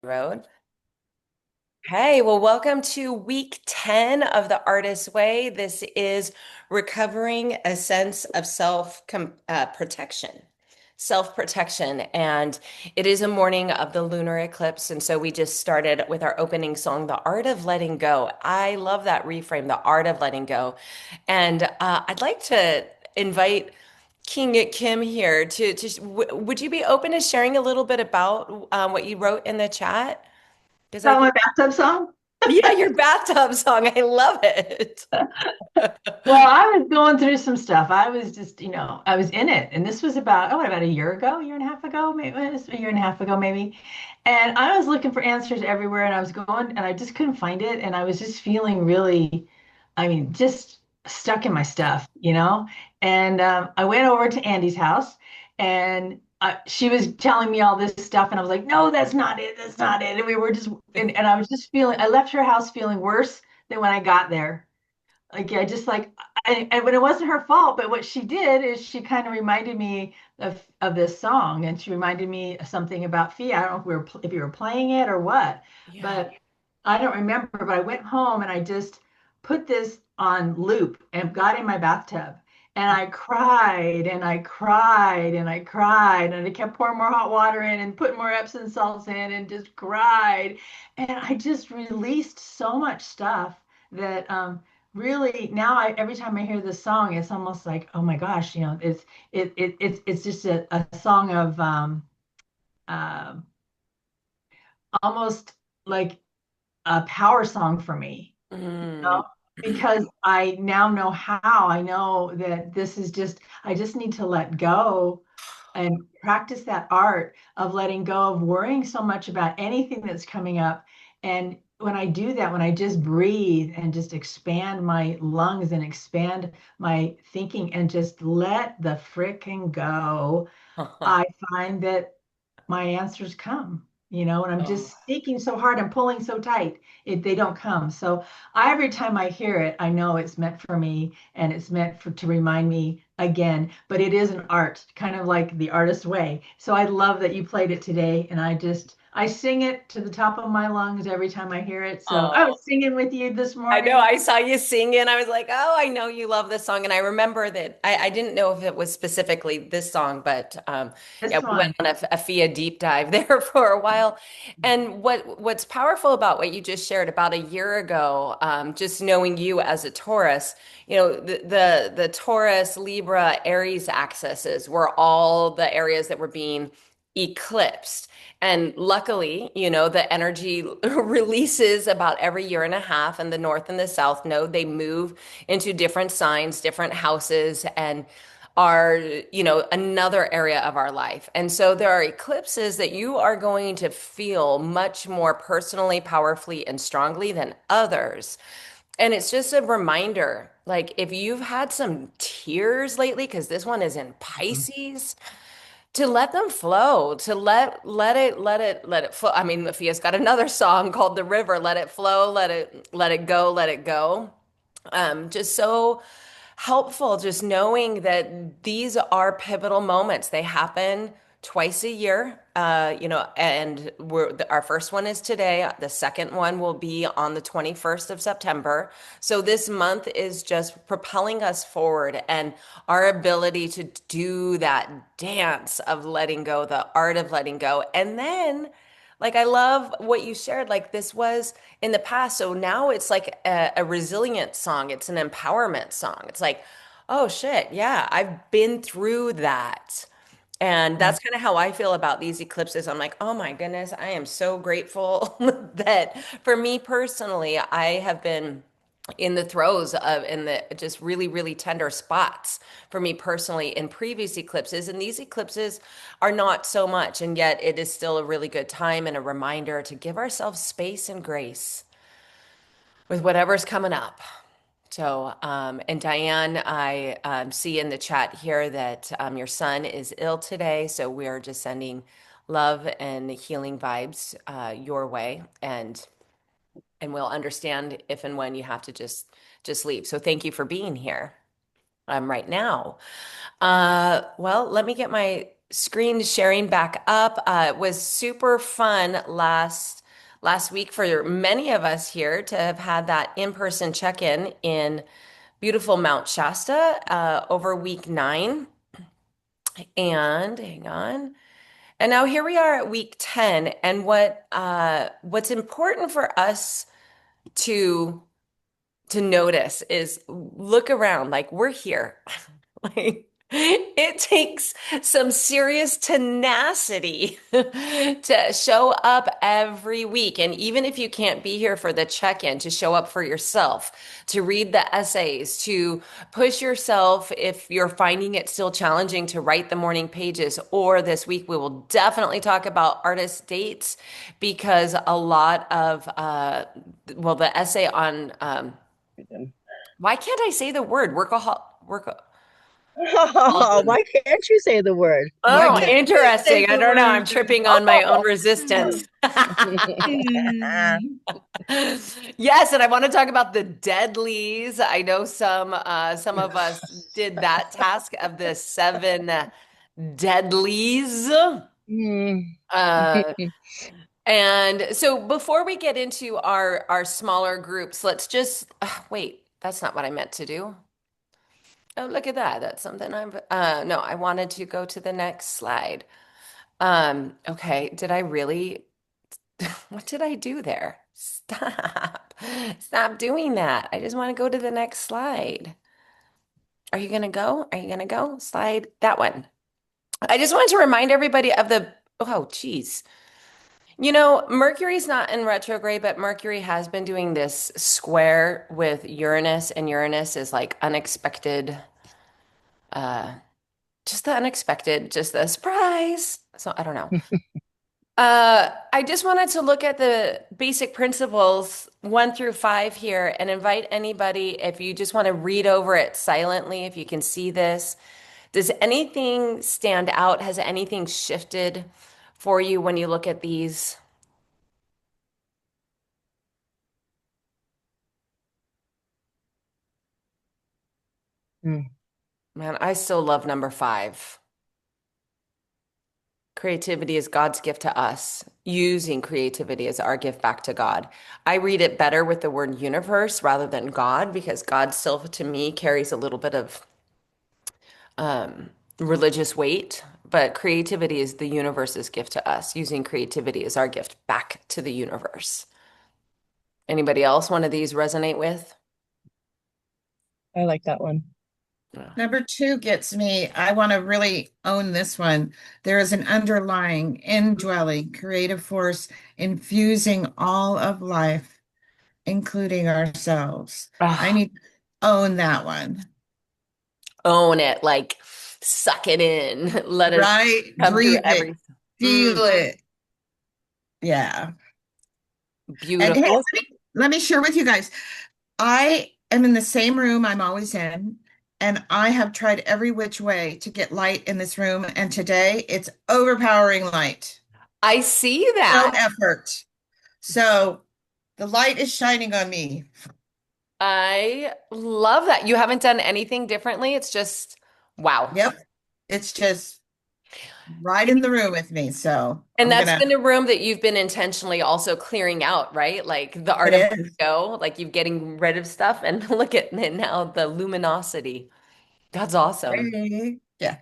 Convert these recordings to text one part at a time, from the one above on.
Road. Hey, well, welcome to week 10 of the Artist's Way. This is recovering a sense of protection, self-protection. And it is a morning of the lunar eclipse. And so we just started with our opening song, The Art of Letting Go. I love that reframe, The Art of Letting Go. And I'd like to invite King Kim here would you be open to sharing a little bit about what you wrote in the chat? Because I Oh, think my bathtub song? yeah, your bathtub song. I love it. Well, I was going through some stuff. I was just, I was in it. And this was about, what, about a year ago, year and a half ago, maybe it was a year and a half ago, maybe. And I was looking for answers everywhere and I was going and I just couldn't find it. And I was just feeling really, just stuck in my stuff. And I went over to Andy's house and she was telling me all this stuff. And I was like, no, that's not it. That's not it. And we were just, and I was just feeling, I left her house feeling worse than when I got there. Like I just like and when it wasn't her fault, but what she did is she kind of reminded me of this song, and she reminded me of something about Fia. I don't know if you were playing it or what, Yeah. but I don't remember. But I went home and I just put this on loop and got in my bathtub. And I cried and I cried and I cried and I kept pouring more hot water in and putting more Epsom salts in and just cried. And I just released so much stuff that really now every time I hear this song, it's almost like, oh my gosh, it's just a song of uh, almost like a power song for me, Mm. know, because I now know how. I know that this is just, I just need to let go and practice that art of letting go of worrying so much about anything that's coming up. And when I do that, when I just breathe and just expand my lungs and expand my thinking and just let the frickin' go, I find that my answers come, and I'm Oh. just seeking so hard, I'm pulling so tight, they don't come. So every time I hear it, I know it's meant for me and it's meant to remind me again, but it is an art, kind of like the artist's way. So I love that you played it today and I sing it to the top of my lungs every time I hear it. So I Oh. was singing with you this I know. morning. I saw you singing. I was like, oh, I know you love this song. And I remember that I didn't know if it was specifically this song, but yeah, This we went one. on a Fia deep dive there for a while. And what's powerful about what you just shared about a year ago, just knowing you as a Taurus, the Taurus, Libra, Aries axes were all the areas that were being eclipsed. And luckily, the energy releases about every year and a half, and the North and the South node, they move into different signs, different houses, and are, another area of our life. And so there are eclipses that you are going to feel much more personally, powerfully, and strongly than others. And it's just a reminder, like if you've had some tears lately, because this one is in Pisces, to let them flow, to let it flow. I mean, Fia's got another song called The River, let it flow, let it go, let it go. Just so helpful, just knowing that these are pivotal moments. They happen twice a year, and our first one is today. The second one will be on the 21st of September. So this month is just propelling us forward and our ability to do that dance of letting go, the art of letting go. And then like I love what you shared. Like this was in the past. So now it's like a resilient song. It's an empowerment song. It's like, oh shit, yeah, I've been through that. And Yeah. that's kind of how I feel about these eclipses. I'm like, oh my goodness, I am so grateful that for me personally, I have been in the throes of in the just really really tender spots for me personally in previous eclipses, and these eclipses are not so much, and yet it is still a really good time and a reminder to give ourselves space and grace with whatever's coming up. So and Diane, I see in the chat here that your son is ill today, so we are just sending love and healing vibes your way, and we'll understand if and when you have to just leave. So thank you for being here right now. Well, let me get my screen sharing back up. It was super fun last week for many of us here to have had that in-person check-in in beautiful Mount Shasta over week 9. And hang on. And now here we are at week 10. And what's important for us to to notice is look around, like we're here. Like it takes some serious tenacity to show up every week. And even if you can't be here for the check-in, to show up for yourself, to read the essays, to push yourself if you're finding it still challenging to write the morning pages. Or this week, we will definitely talk about artist dates because a lot of, well, the essay on, why can't I say the word work? Oh, why can't you say the word? Why Oh, can't you say interesting. I the don't know. I'm word? tripping on my own Oh. resistance. Hmm. Yes, and I want to talk about the deadlies. I know some of us did that task of the seven deadlies. Mm. Uh, and so before we get into our smaller groups, let's just wait, that's not what I meant to do. Oh, look at that. That's something no, I wanted to go to the next slide. Okay, did I really what did I do there? Stop. Stop doing that. I just want to go to the next slide. Are you gonna go? Are you gonna go? Slide that one. I just wanted to remind everybody of the, oh, geez. You know, Mercury's not in retrograde, but Mercury has been doing this square with Uranus, and Uranus is like unexpected, uh, just the unexpected, just the surprise. So I don't know. I just wanted to look at the basic principles 1 through 5 here and invite anybody, if you just want to read over it silently, if you can see this. Does anything stand out? Has anything shifted for you when you look at these? Mm. Man, I still love number 5. Creativity is God's gift to us, using creativity as our gift back to God. I read it better with the word universe rather than God because God still, to me, carries a little bit of um, religious weight, but creativity is the universe's gift to us, using creativity as our gift back to the universe. Anybody else one of these resonate with? I like that one. Yeah. Number 2 gets me. I want to really own this one. There is an underlying, indwelling creative force infusing all of life, including ourselves. I Ah, need to own that one. own it, like suck it in. Let us Right? come through Breathe it, every. feel Mm, it. Yeah. And hey, beautiful. let me share with you guys. I am in the same room I'm always in, and I have tried every which way to get light in this room. And today it's overpowering light. I see No that. effort. So the light is shining on me. I love that. You haven't done anything differently. It's just wow. Yep. It's just right in the room with me. So And I'm that's gonna, been a room that you've been intentionally also clearing out, right? Like the art it of letting is. go, like you're getting rid of stuff and look at it now, the luminosity. That's awesome. Hey. Yeah.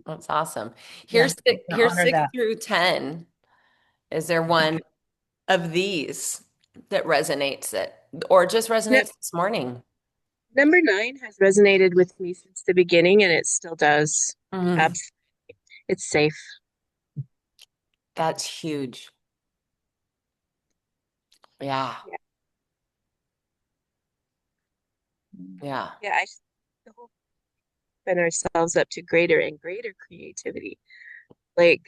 That's awesome. Yeah. I'm gonna Here's honor 6 that. through 10. Is there one of these that resonates that or just No, resonates this morning? number 9 has resonated with me since the beginning, and it still does. Mm, Absolutely. It's safe. that's huge. Yeah. Yeah. Yeah. Yeah. The whole open ourselves up to greater and greater creativity. Like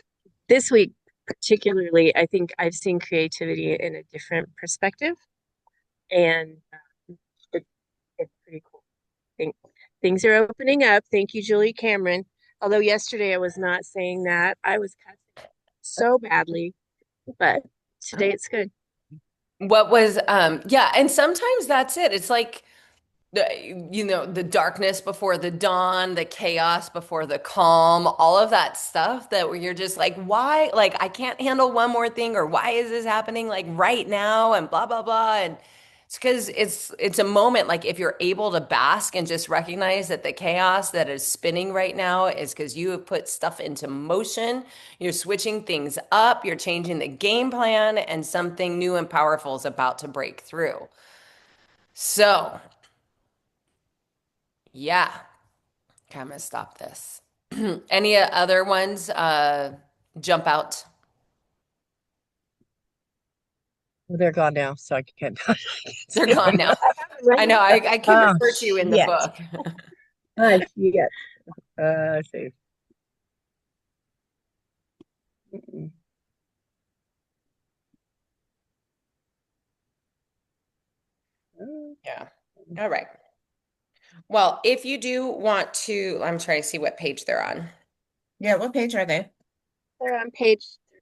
this week, particularly, I think I've seen creativity in a different perspective, and it, it's pretty cool. Think things are opening up. Thank you, Julie Cameron. Although yesterday I was not saying that, I was cussing so badly, but today it's good. What was yeah, and sometimes that's it. It's like the darkness before the dawn, the chaos before the calm, all of that stuff that where you're just like, why? Like, I can't handle one more thing, or why is this happening like right now? And blah, blah, blah. And it's because it's a moment like if you're able to bask and just recognize that the chaos that is spinning right now is because you have put stuff into motion, you're switching things up, you're changing the game plan, and something new and powerful is about to break through. So, yeah. Okay, I'm gonna stop this. Any other ones jump out? They're gone now, so I can't, I can't They're say gone them. now. I have them I right know. here. I can Oh, refer to you in the shit. book. Oh, shit. Let's see. Mm-mm. Yeah. All right. Well, if you do want to, I'm trying to see what page they're on. Yeah, what page are they? They're on page 3.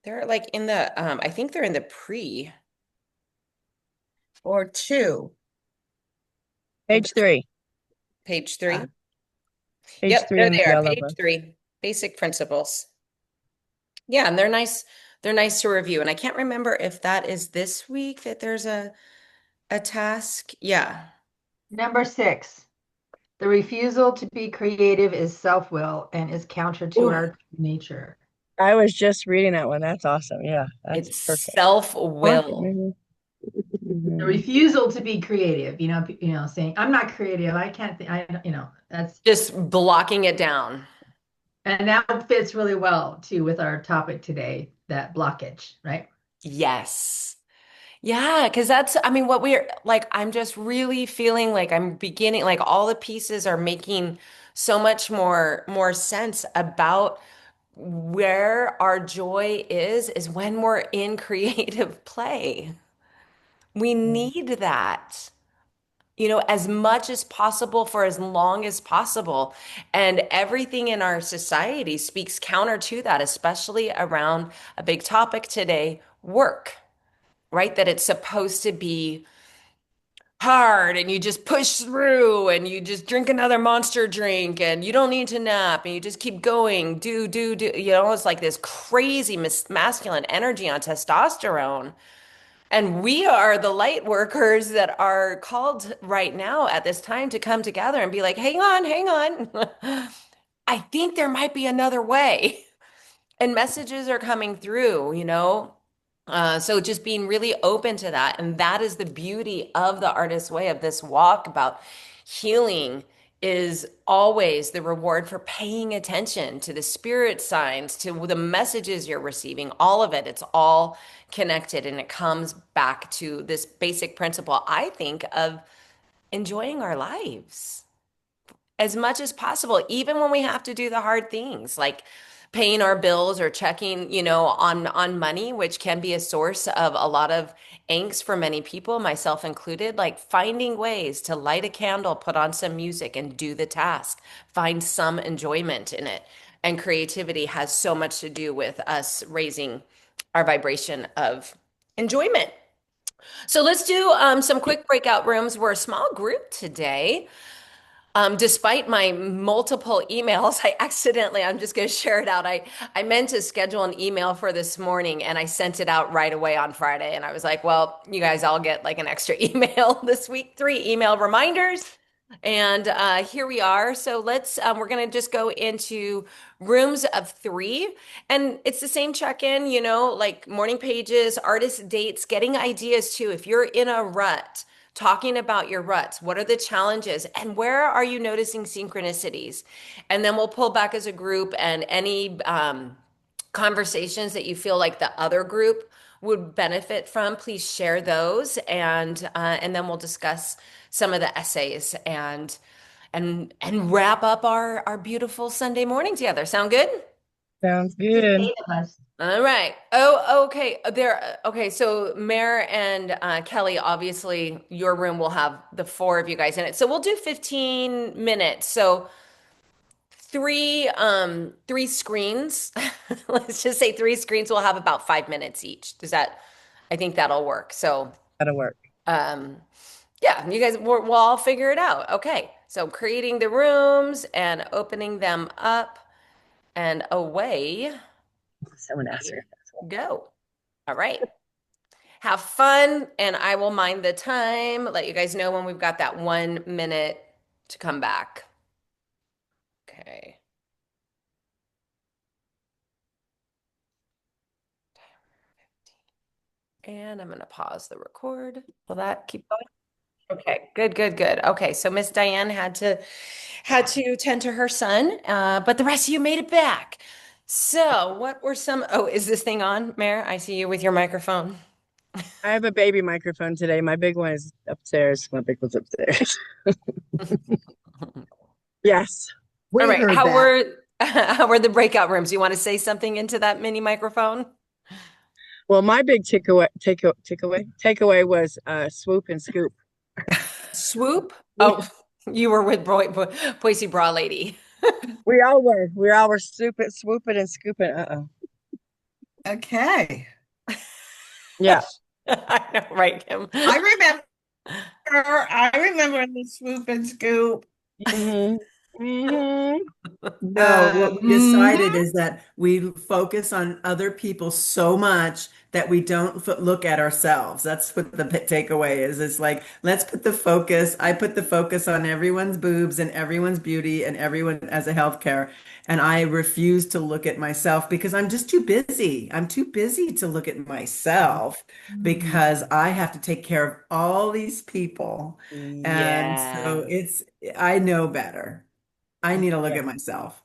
They're like in the I think they're in the pre. Or two? Page 3. Page 3. Page Yep, 3 they're in the there. yellow Page book. 3. Basic principles. Yeah, and they're nice. They're nice to review. And I can't remember if that is this week that there's a task. Yeah. Number 6, the refusal to be creative is self-will and is counter to Ooh, our nature. I was just reading that one. That's awesome. Yeah, that's it's perfect. Or self-will. maybe. The Mhm. refusal to be creative, saying I'm not creative, I can't think, that's, Just blocking it down. and that fits really well too with our topic today, that blockage, right? Yes. Yeah, because that's, I mean, what we're like, I'm just really feeling like I'm beginning, like all the pieces are making so much more sense about where our joy is when we're in creative play. We need that, as much as possible for as long as possible. And everything in our society speaks counter to that, especially around a big topic today, work, right? That it's supposed to be hard and you just push through and you just drink another monster drink and you don't need to nap and you just keep going, do. It's like this crazy masculine energy on testosterone. And we are the light workers that are called right now at this time to come together and be like, hang on. I think there might be another way. And messages are coming through. So just being really open to that. And that is the beauty of the artist's way of this walk about healing is always the reward for paying attention to the spirit signs, to the messages you're receiving, all of it. It's all connected and it comes back to this basic principle, I think, of enjoying our lives as much as possible, even when we have to do the hard things like paying our bills or checking, on money, which can be a source of a lot of angst for many people, myself included, like finding ways to light a candle, put on some music and do the task, find some enjoyment in it. And creativity has so much to do with us raising our vibration of enjoyment. So let's do some quick breakout rooms. We're a small group today. Despite my multiple emails, I'm just going to share it out. I meant to schedule an email for this morning and I sent it out right away on Friday. And I was like, well, you guys all get like an extra email this week, 3 email reminders. And here we are. So we're going to just go into rooms of 3. And it's the same check-in, like morning pages, artist dates, getting ideas too. If you're in a rut, talking about your ruts. What are the challenges and where are you noticing synchronicities? And then we'll pull back as a group and any conversations that you feel like the other group would benefit from, please share those. And then we'll discuss some of the essays and wrap up our beautiful Sunday morning together. Sound good? Sounds Just good. 8 of us. All right. Oh, okay. Okay. So, Mare and Kelly, obviously, your room will have the 4 of you guys in it. So we'll do 15 minutes. So three screens. Let's just say 3 screens will have about 5 minutes each. I think that'll work. So, That'll work. um, Yeah, you guys, we'll all figure it out. Okay, so creating the rooms and opening them up and away Someone asked her. go. All right. Have fun, and I will mind the time, let you guys know when we've got that 1 minute to come back. Okay. And I'm going to pause the record. Will that keep going? Okay, good, good, good. Okay, so Miss Diane had to tend to her son, but the rest of you made it back. So, what were some? Oh, is this thing on, Mayor? I see you with your microphone. I have a baby microphone today. My big one is upstairs. My big one's upstairs. Yes. All We right, heard how that. were how were the breakout rooms? You want to say something into that mini microphone? Well, my big takeaway was swoop and scoop. Swoop? Oh, you were with Boise Bra Lady. We all were. We all were swooping and scooping. Okay. Yeah. I know, right, Kim? I remember the swoop and scoop. hmm hmm No, what we Mhm. decided is that we focus on other people so much that we don't look at ourselves. That's what the takeaway is. It's like, let's put the focus, I put the focus on everyone's boobs and everyone's beauty and everyone as a healthcare. And I refuse to look at myself because I'm just too busy. I'm too busy to look at myself because I have to take care of all these people. And so Yeah. I know better. I need to look at myself.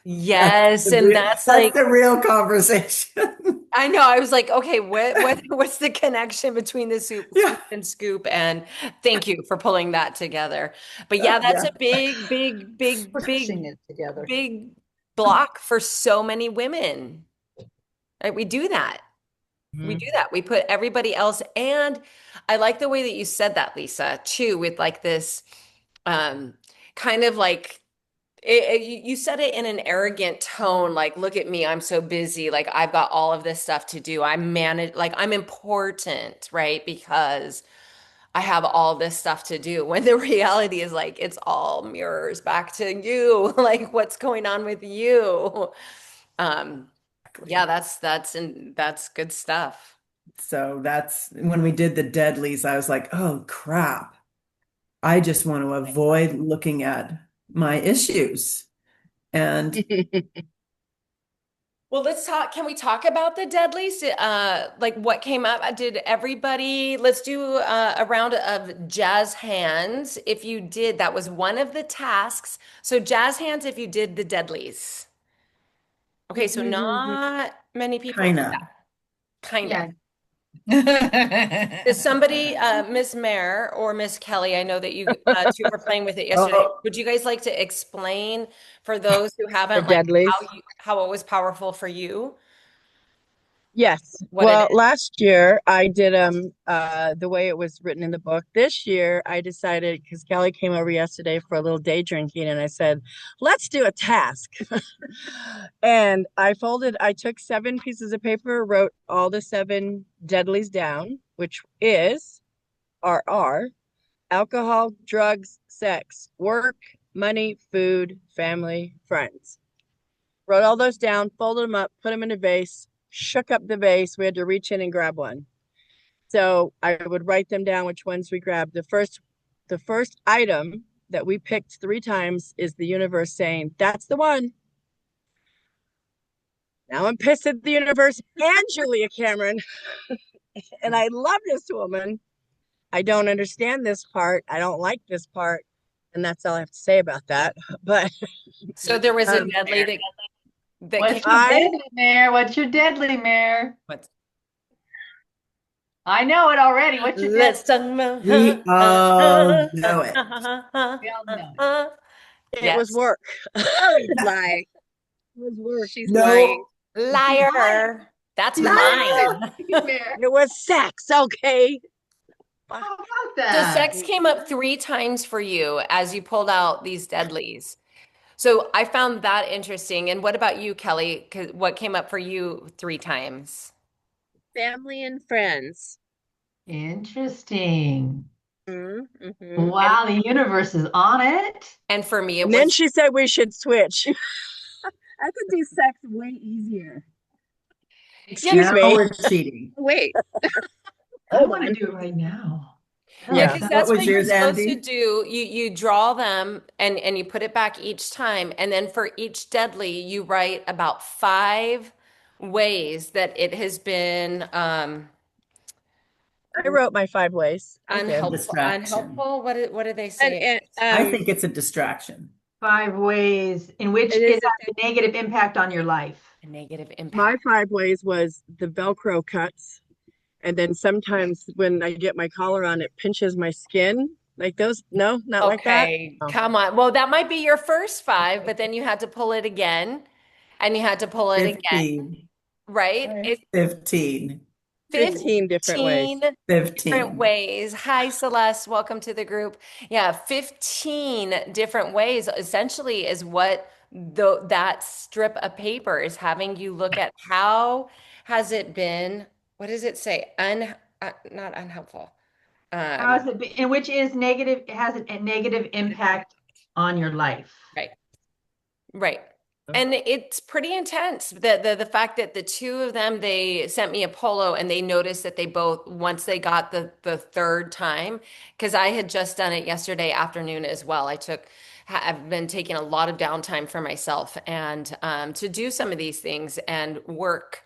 Yes, and that's That's like the real conversation. I know. I was like, okay, what's the connection between the Yeah. swoop and scoop? And thank you for pulling that together. But yeah, that's Yeah. a big, big, big, Pushing big, it together. big block for so many women. Right? We do that. We do that. We put everybody else, and I like the way that you said that, Lisa, too, with like this um kind of like you said it in an arrogant tone, like, look at me, I'm so busy, like I've got all of this stuff to do. Like I'm important, right? Because I have all this stuff to do. When the reality is like it's all mirrors back to you, like what's going on with you. Um, yeah, that's good stuff. So that's when we did the deadlies, I was like, oh crap. I just want to avoid looking at my issues. And Well, let's talk. Can we talk about the deadlies? Like what came up? Did everybody, let's do a round of jazz hands. If you did, that was one of the tasks. So jazz hands if you did the deadlies. Okay, so not many people kind did of. that. Kind of. Yeah. Is somebody, Miss Mare or Miss Kelly, I know that you two were playing with it yesterday. Oh, Would you guys like to explain for those who The haven't, like deadlies. how it was powerful for you, Yes. what it Well, is? last year I did the way it was written in the book. This year I decided because Kelly came over yesterday for a little day drinking and I said, let's do a task. And I took 7 pieces of paper, wrote all the 7 deadlies down, which are alcohol, drugs, sex, work, money, food, family, friends. Wrote all those down, folded them up, put them in a vase, shook up the vase. We had to reach in and grab one. So I would write them down which ones we grabbed. The first item that we picked 3 times is the universe saying, that's the one. Now I'm pissed at the universe and Julia Cameron. And I love this woman. I don't understand this part. I don't like this part. And that's all I have to say about that. But So there was a um, deadly that came. What's your deadly, Mayor? What's your deadly, Mayor? What's I know it already. What's your let's deadly? talk about we all know it. We all know it was yes. work. Lie. It was work. She's lying. No, Liar. That's Liar. mine. it. Mayor. It was sex, okay? How about So that? sex came up 3 times for you as you pulled out these deadlies. So I found that interesting. And what about you, Kelly? What came up for you 3 times? Family and friends. Interesting. Mm-hmm. And Wow, the universe is on it. and for me, it And then was she said we should switch. I could do sex way easier. yeah, Excuse Now me. we're cheating. Wait, I Hold want to on. do it right now. That yeah, Yeah. because sounds What that's was what you're yours, supposed to Andy? do. You draw them and you put it back each time, and then for each deadly, you write about 5 ways that it has been I wrote my 5 ways. I did. unhelpful. Distraction. Unhelpful. What do they and, say? and I think it's a distraction. 5 ways in which it it is has a negative impact on your life. A negative My impact. 5 ways was the Velcro cuts. And then sometimes when I get my collar on, it pinches my skin. Like those. No, not like that. Okay, Oh. come on. Well, that might be your first 5, but then you had to pull it again, and you had to pull it again, 15. right? All right. It's 15. 15 different ways. 15 different 15. ways. Hi, Celeste. Welcome to the group. Yeah, 15 different ways essentially is what that strip of paper is having you look at how has it been, what does it say? Not unhelpful. How is it in which is negative, it has a negative impact on your life. Right. Right. And it's pretty intense. The fact that the two of them, they sent me a polo and they noticed that they both, once they got the third time, because I had just done it yesterday afternoon as well. I've been taking a lot of downtime for myself and to do some of these things and work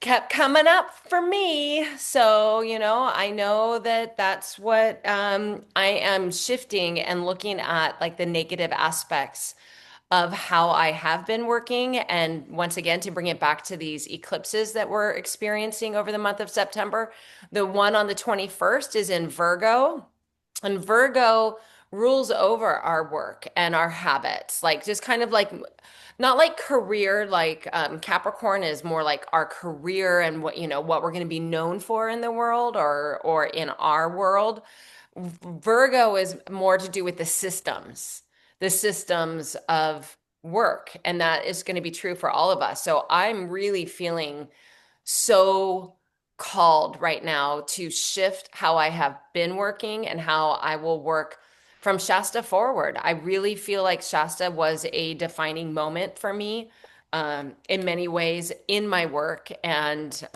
kept coming up for me. So, I know that that's what I am shifting and looking at like the negative aspects of how I have been working. And once again, to bring it back to these eclipses that we're experiencing over the month of September, the one on the 21st is in Virgo. And Virgo rules over our work and our habits, like just kind of like not like career, like Capricorn is more like our career and what we're going to be known for in the world or in our world. Virgo is more to do with the systems of work, and that is going to be true for all of us. So I'm really feeling so called right now to shift how I have been working and how I will work from Shasta forward. I really feel like Shasta was a defining moment for me in many ways in my work. And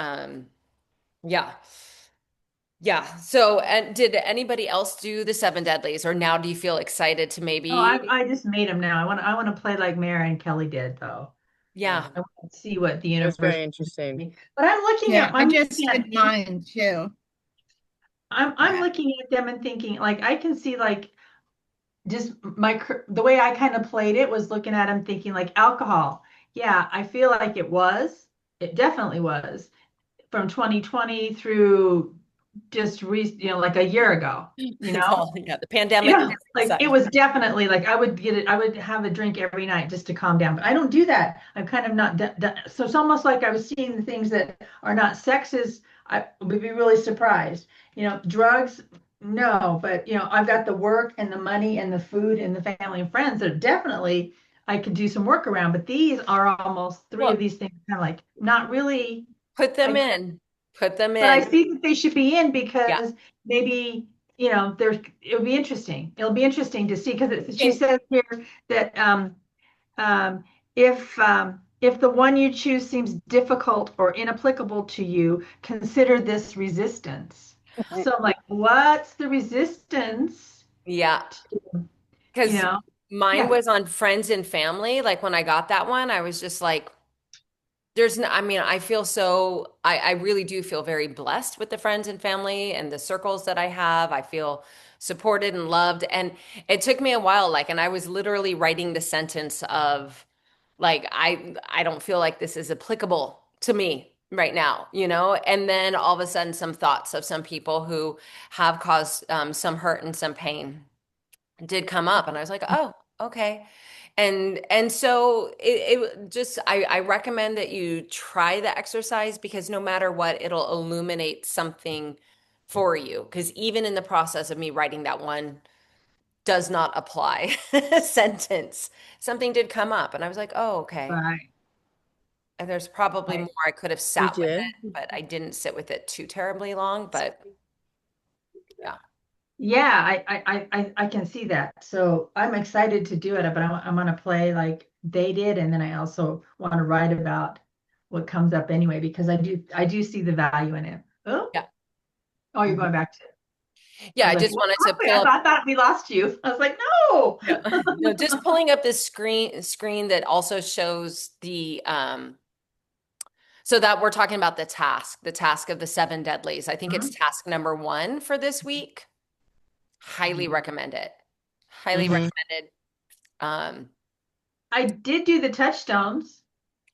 yeah, yeah. So, and did anybody else do the 7 deadlies, or now do you feel excited to Oh, maybe? I just made them now. I want to play like Mary and Kelly did though. Yeah. I want to see what the It was universe very interesting. me. But I'm looking Yeah, at I I'm just looking at did mine too. I'm Yeah. looking at them and thinking like I can see like just the way I kind of played it was looking at them thinking like alcohol. Yeah, I feel like it definitely was from 2020 through just like a year ago, you It's know? all, yeah, the pandemic. Like it was definitely like I would have a drink every night just to calm down, but I don't do that. I'm kind of not so it's almost like I was seeing the things that are not sexes. I would be really surprised. Drugs, no, but I've got the work and the money and the food and the family and friends that definitely I could do some work around, but these are almost three of Well, these things kind of like not really. put them I in. Put them but I in. see that they should be in Yeah. because maybe, it'll be interesting. It'll be interesting to see because she And says here that um, if the one you choose seems difficult or inapplicable to you, consider this resistance. So I'm like, what's the resistance? yeah, You because know? mine Yeah. was on friends and family. Like when I got that one, I was just like, there's no, I mean, I really do feel very blessed with the friends and family and the circles that I have. I feel supported and loved. And it took me a while, like, and I was literally writing the sentence of like, I don't feel like this is applicable to me right now, And then all of a sudden some thoughts of some people who have caused some hurt and some pain did come up, and I was like, oh, okay. And so it just I recommend that you try the exercise because no matter what, it'll illuminate something for you. Because even in the process of me writing that one does not apply sentence, something did come up, and I was like, oh, okay. Right. And there's probably Right. more I could have You sat with did. it, but I didn't sit with it too terribly long. But Yeah. Yeah, I can see that. So I'm excited to do it, but I'm going to play like they did, and then I also want to write about what comes up anyway because I do see the value in it. Oh, Yeah. oh, you're going back to. I Yeah, was I like, just what wanted to happened? pull up. I thought we lost you. I was like, no. Yeah. No, just pulling up this screen that also shows the so that we're talking about the task of the seven deadlies. I think it's task number 1 for this week. Highly recommend it. Highly Mhm. recommended. Um, I did do the touchstones.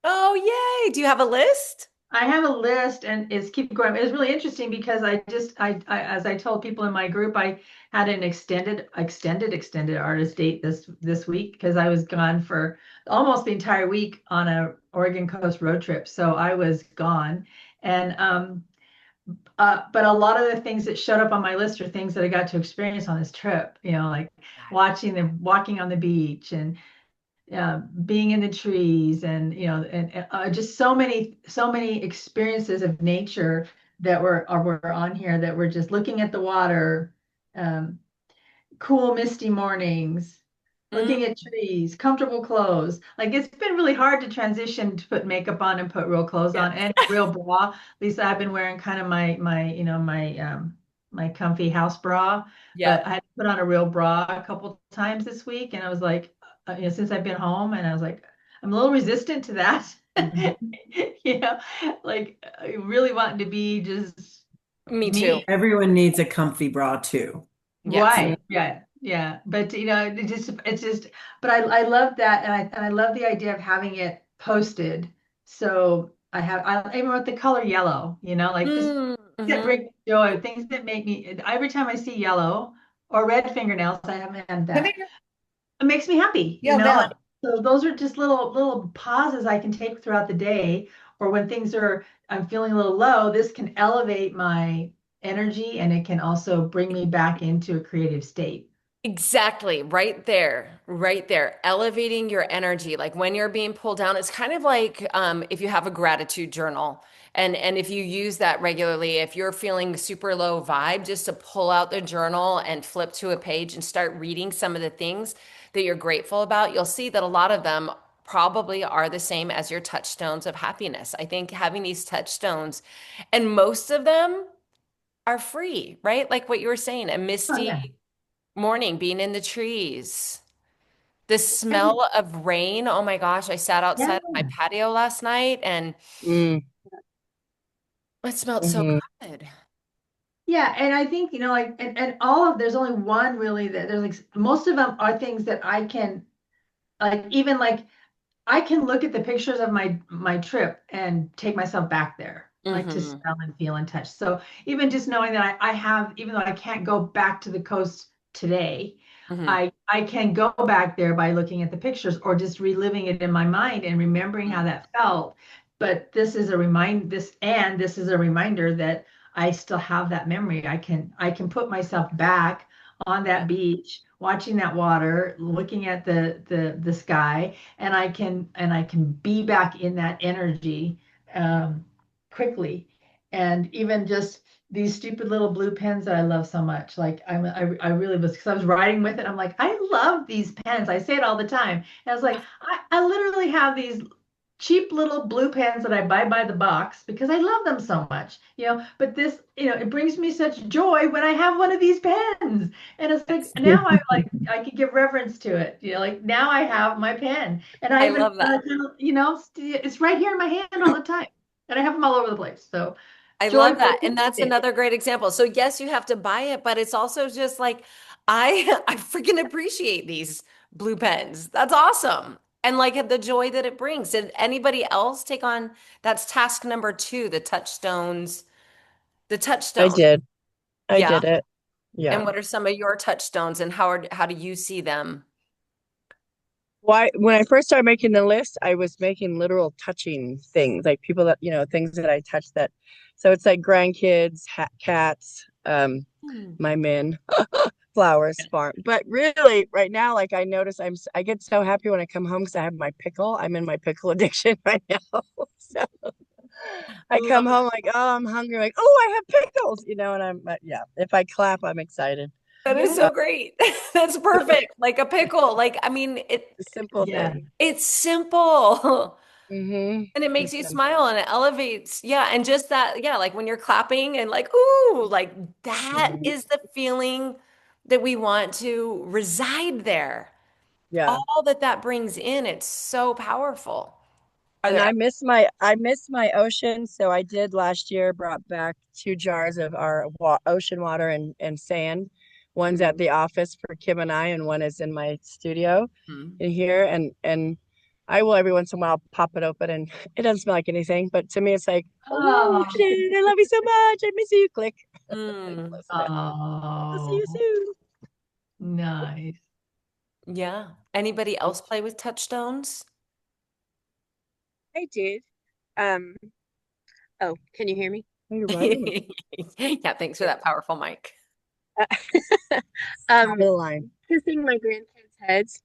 oh yay. Do you have a list? I have a list and it's keep going. It was really interesting because as I told people in my group, I had an extended artist date this week because I was gone for almost the entire week on a Oregon Coast road trip. So I was gone. And but a lot of the things that showed up on my list are things that I got to experience on this trip, like watching them walking on the beach and being in the trees and just so many experiences of nature that were on here that were just looking at the water, um, cool misty mornings, looking at trees, comfortable clothes. Like it's been really hard to transition to put makeup on and put real clothes Yeah. on and a real bra. At least I've been wearing kind of my comfy house bra, Yeah. but I had to put on a real bra a couple times this week, and I was like, since I've been home, and I was like, I'm a little resistant to that. You know, like I really wanting to be just Me too. me. Everyone needs a comfy bra too. Yes. Right. Yeah. Yeah. But it's just but I love that and I love the idea of having it posted. So I even with the color yellow, like just that Mm-hmm. bring me joy, things that make me every time I see yellow or red fingernails, I haven't had that. It makes me happy, Yeah, like, Val. so those are just little pauses I can take throughout the day, or when I'm feeling a little low, this can elevate my energy and it can also bring me back into a creative state. Exactly, right there, right there. Elevating your energy. Like when you're being pulled down, it's kind of like if you have a gratitude journal and if you use that regularly, if you're feeling super low vibe, just to pull out the journal and flip to a page and start reading some of the things that you're grateful about, you'll see that a lot of them probably are the same as your touchstones of happiness. I think having these touchstones, and most of them are free, right? Like what you were saying, a Oh yeah. misty morning, being in the trees, the And smell of rain. Oh my gosh, I sat yeah. outside on my patio last night and Mm, it smelled so mhm. good. Yeah, and I think, like and all of there's only one really that there's like most of them are things that I can like even like I can look at the pictures of my trip and take myself back there, like to Hmm. smell and feel and touch. So even just knowing that I have, even though I can't go back to the coast today, Hmm. I can go back there by looking at the pictures or just reliving it in my mind and remembering how that felt. But this is a reminder that I still have that memory. I can put myself back on Yeah. that beach, watching that water, looking at the sky, and I can be back in that energy um, quickly. And even just these stupid little blue pens that I love so much. Like I really was because I was writing with it. I'm like, I love these pens. I say it all the time. And I was like, I literally have these cheap little blue pens that I buy by the box because I love them so much. But this, it brings me such joy when I have one of these pens. And it's like Yes. now I can give reverence to it. Like now I have my pen, and I I even love that. it's right here in my hand all the time, and I have them all over the place. So I joy love for that. And that's it. another great example. So yes, you have to buy it, but it's also just like I freaking appreciate these blue pens. That's awesome. And like the joy that it brings. Did anybody else take on that's task number 2, the touchstones, the I touchstone? did. I Yeah. did it. Yeah. And what are some of your touchstones and how do you see them? Why, when I first started making the list, I was making literal touching things, like people that, things that I touch that. So it's like grandkids, cats, Hmm. my men, flowers, farm. But really, right now, like I notice I get so happy when I come home because I have my pickle. I'm in my pickle addiction right now. So I come Love it. home like, oh, I'm hungry. Like, oh, I have pickles, and yeah, if I clap, I'm excited. That is Yeah. Uh, so great. That's perfect. Like a pickle. Like, I mean, the simple Yeah. thing. it's simple. Mm-hmm. And it makes Just you simple. smile and it elevates. Yeah. And just that, yeah, like when you're clapping and like, ooh, like that Mhm. is the feeling that we want to reside there. Yeah. All that that brings in, it's so powerful. Are And there, I miss my ocean, so I did last year brought back 2 jars of our ocean water and sand. One's at the office for Kim and I, and one is in my studio Mhm. in here. And I will every once in a while pop it open, and it doesn't smell like anything, but to me it's like, hello, Oh, ocean, I love you so much. I miss you. Click. Mm, Close it. I'll see you oh, soon. nice. yeah. Anybody else play with touchstones? I did. Um, oh, can you hear me? Oh, you're right. Yeah, thanks for Good. that powerful mic. Uh, Top of um, the line. kissing my grandkids' heads.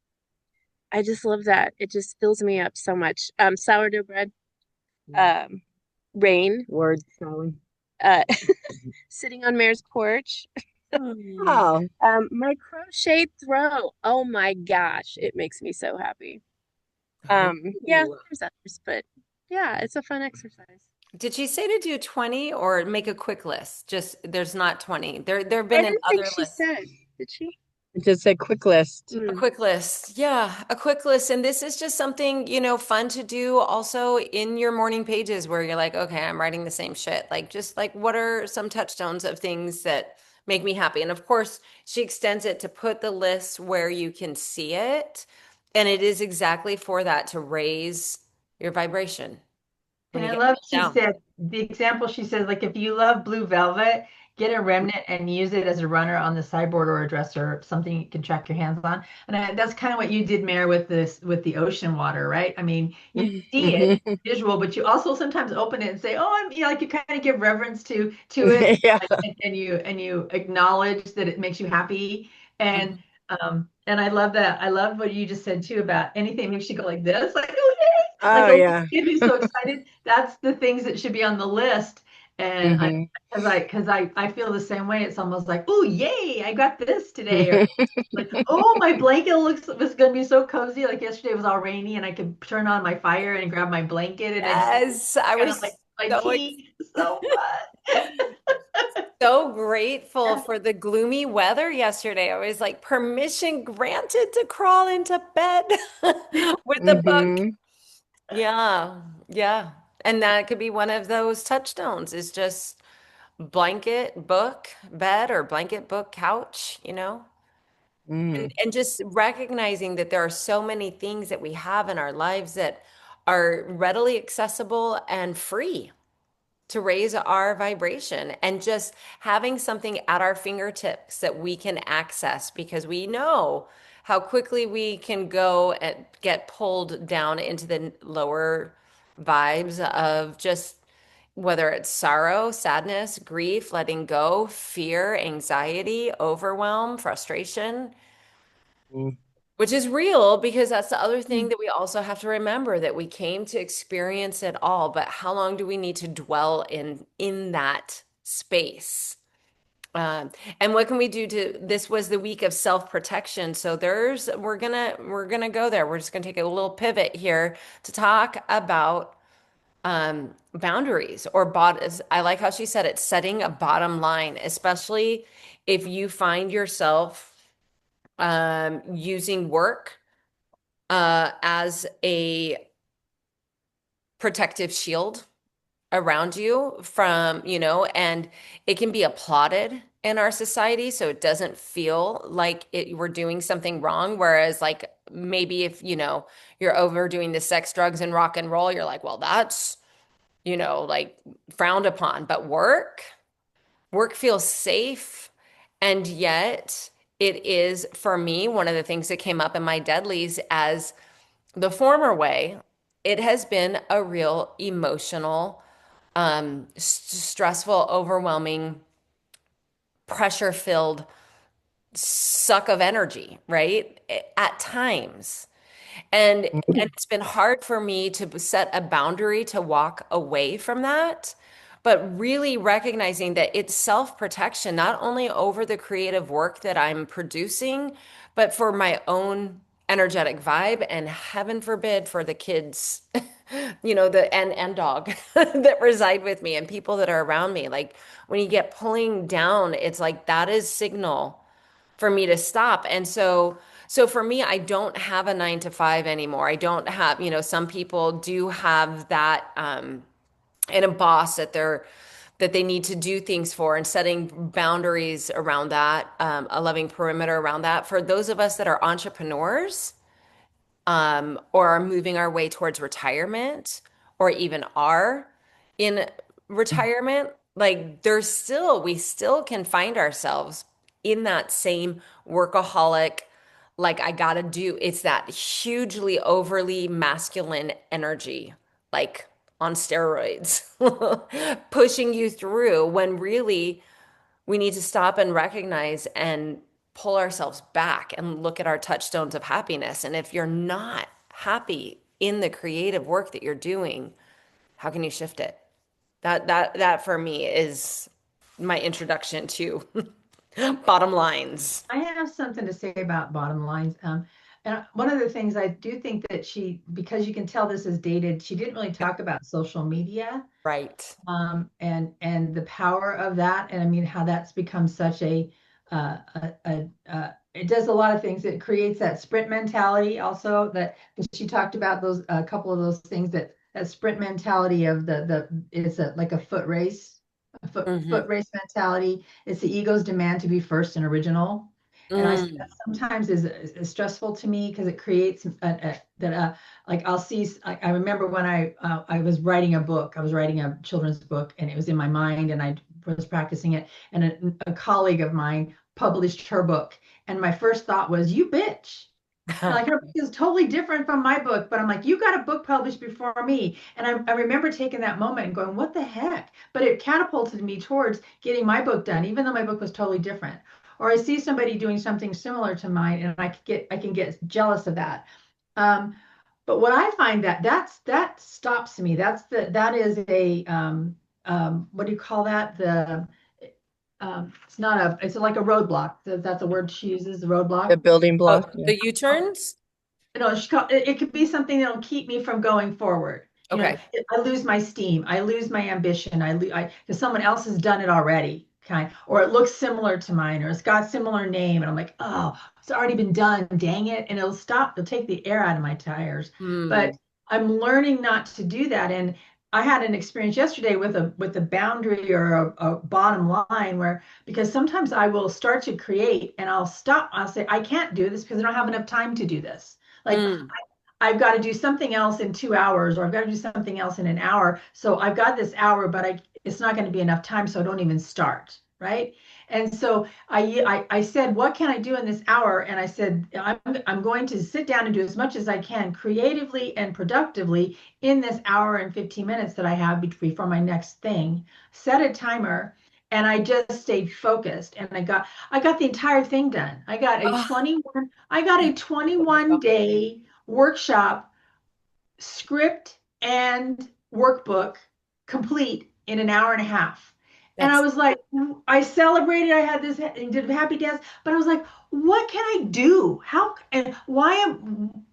I just love that. It just fills me up so much. Sourdough bread, um, rain, Word, Sally. uh, sitting on Mare's porch. Mm. Oh, My crochet throw. Oh my gosh, it makes me so happy. Yeah, Ooh. there's others, but yeah, it's a fun exercise. Did she say to do 20 or make a quick list? Just there's not 20. There have I been in didn't think other she lists. said, did she? it just said quick list. A Mm. quick list. Yeah, a quick list. And this is just something, fun to do also in your morning pages where you're like, okay, I'm writing the same shit. Like, just like, what are some touchstones of things that make me happy? And of course, she extends it to put the list where you can see it. And it is exactly for that to raise your vibration when And you I get love pulled she down. said the example she says like if you love blue velvet, get a remnant and use it as a runner on the sideboard or a dresser, something you can track your hands on. And that's kind of what you did, Mare, with this with the ocean water, right? I mean, you see it visual, but you also sometimes open it and say, "Oh, like you kind of give reverence to it, Yeah. like, and you acknowledge that it makes you happy." And Mhm. and I love that. I love what you just said too about anything makes you go like this, like, "Oh, yay!" Like, Oh oh, yeah. get me so excited. That's the things that should be on the list. And Hmm. because I feel the same way. It's almost like, oh, yay, I got this today. Or like, oh, my blanket was going to be so cozy. Like yesterday was all rainy and I could turn on my fire and grab my blanket and I just Yes, I kind of like was my so tea. So fun. so grateful for the gloomy weather yesterday. I was like, permission granted to crawl into bed with a book. Hmm. Yeah, yeah. And that could be one of those touchstones is just blanket, book, bed, or blanket, book, couch. Mm. And just recognizing that there are so many things that we have in our lives that are readily accessible and free to raise our vibration and just having something at our fingertips that we can access because we know how quickly we can go and get pulled down into the lower vibes of just whether it's sorrow, sadness, grief, letting go, fear, anxiety, overwhelm, frustration, Mm. which is real because that's the other thing that we also have to remember that we came to experience it all, but how long do we need to dwell in that space? Um, and what can we do to this was the week of self-protection. So we're gonna go there. We're just gonna take a little pivot here to talk about boundaries or I like how she said it, setting a bottom line, especially if you find yourself using work as a protective shield around you and it can be applauded in our society, so it doesn't feel like we're doing something wrong. Whereas, like, maybe if, you're overdoing the sex, drugs, and rock and roll, you're like, well, that's, like frowned upon. But work feels safe. And yet, it is, for me, one of the things that came up in my deadlies as the former way, it has been a real emotional, stressful, overwhelming, pressure filled suck of energy, right? At times. And it's been hard for me to set a boundary to walk away from that, but really recognizing that it's self-protection, not only over the creative work that I'm producing, but for my own energetic vibe, and heaven forbid for the kids, the and dog that reside with me and people that are around me. Like when you get pulling down, it's like that is signal for me to stop. And so for me, I don't have a 9 to 5 anymore. I don't have, some people do have that and a boss that they need to do things for, and setting boundaries around that, a loving perimeter around that. For those of us that are entrepreneurs, or are moving our way towards retirement, or even are in retirement, like we still can find ourselves in that same workaholic, like I gotta do, it's that hugely overly masculine energy, like on steroids, pushing you through, when really we need to stop and recognize and pull ourselves back and look at our touchstones of happiness. And if you're not happy in the creative work that you're doing, how can you shift it? That for me is my introduction to bottom lines. I have something to say about bottom lines. And one of the things I do think that because you can tell this is dated, she didn't really talk about social media, Right. and the power of that. And I mean, how that's become such it does a lot of things. It creates that sprint mentality also, that she talked about those, a couple of those things, that sprint mentality of it's like a foot race, Hmm. foot race mentality. It's the ego's demand to be first and original. And I see that sometimes is stressful to me, because it creates like I remember when I was writing a book. I was writing a children's book, and it was in my mind, and I was practicing it. And a colleague of mine published her book, and my first thought was, "You bitch." Like, her book is totally different from my book, but I'm like, "You got a book published before me." And I remember taking that moment and going, "What the heck?" But it catapulted me towards getting my book done, even though my book was totally different. Or I see somebody doing something similar to mine, and I can get jealous of that. Um, but what I find that stops me. That is what do you call that? It's not it's like a roadblock. That's a word she uses, the roadblock. The building Oh, block. Yeah. the U-turns? It could be something that'll keep me from going forward. Okay. I lose my steam, I lose my ambition, because someone else has done it already, or it looks similar to mine, or it's got similar name, and I'm like, "Oh, it's already been done, dang it!" And it'll take the air out of my tires. Hmm. But I'm learning not to do that. And I had an experience yesterday with a boundary, or a bottom line, where, because sometimes I will start to create and I'll stop. I'll say, "I can't do this because I don't have enough time to do this." Like, Mm. I've got to do something else in 2 hours, or I've got to do something else in an hour. So I've got this hour, but it's not going to be enough time, so I don't even start. Right. And so I said, "What can I do in this hour?" And I said, I'm going to sit down and do as much as I can creatively and productively in this hour and 15 minutes that I have before my next thing. Set a timer. And I just stayed focused, and I got the entire thing done. Oh, I got a 21-day workshop, script and workbook complete in an hour and a half. And I that's was like, I celebrated. I had this, did a happy dance, but I was like, "What can I do? How and why am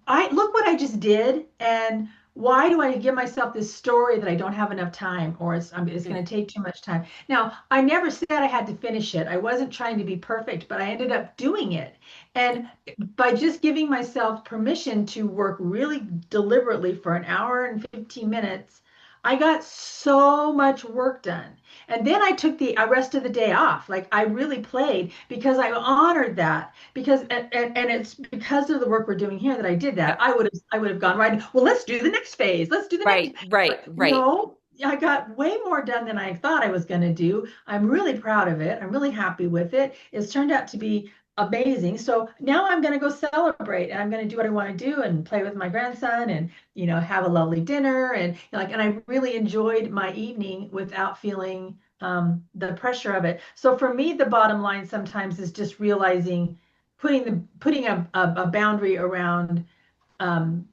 I look what I just did, and why do I give myself this story that I don't have enough time, or it's going to take too much time?" Now, I never said I had to finish it. I wasn't trying to be perfect, but I ended up doing it. And by just giving myself permission to work really deliberately for an hour and 15 minutes, I got so much work done. And then I took the rest of the day off. Like, I really played, because I honored that. Because and it's because of the work we're doing here that I did that. yep. I would have gone right. Well, let's do the next phase. Let's do the next. Right, right, But right. no, I got way more done than I thought I was going to do. I'm really proud of it. I'm really happy with it. It's turned out to be amazing. So now I'm going to go celebrate, and I'm going to do what I want to do, and play with my grandson, and have a lovely dinner, and and I really enjoyed my evening without feeling the pressure of it. So for me, the bottom line sometimes is just realizing, putting a boundary around um,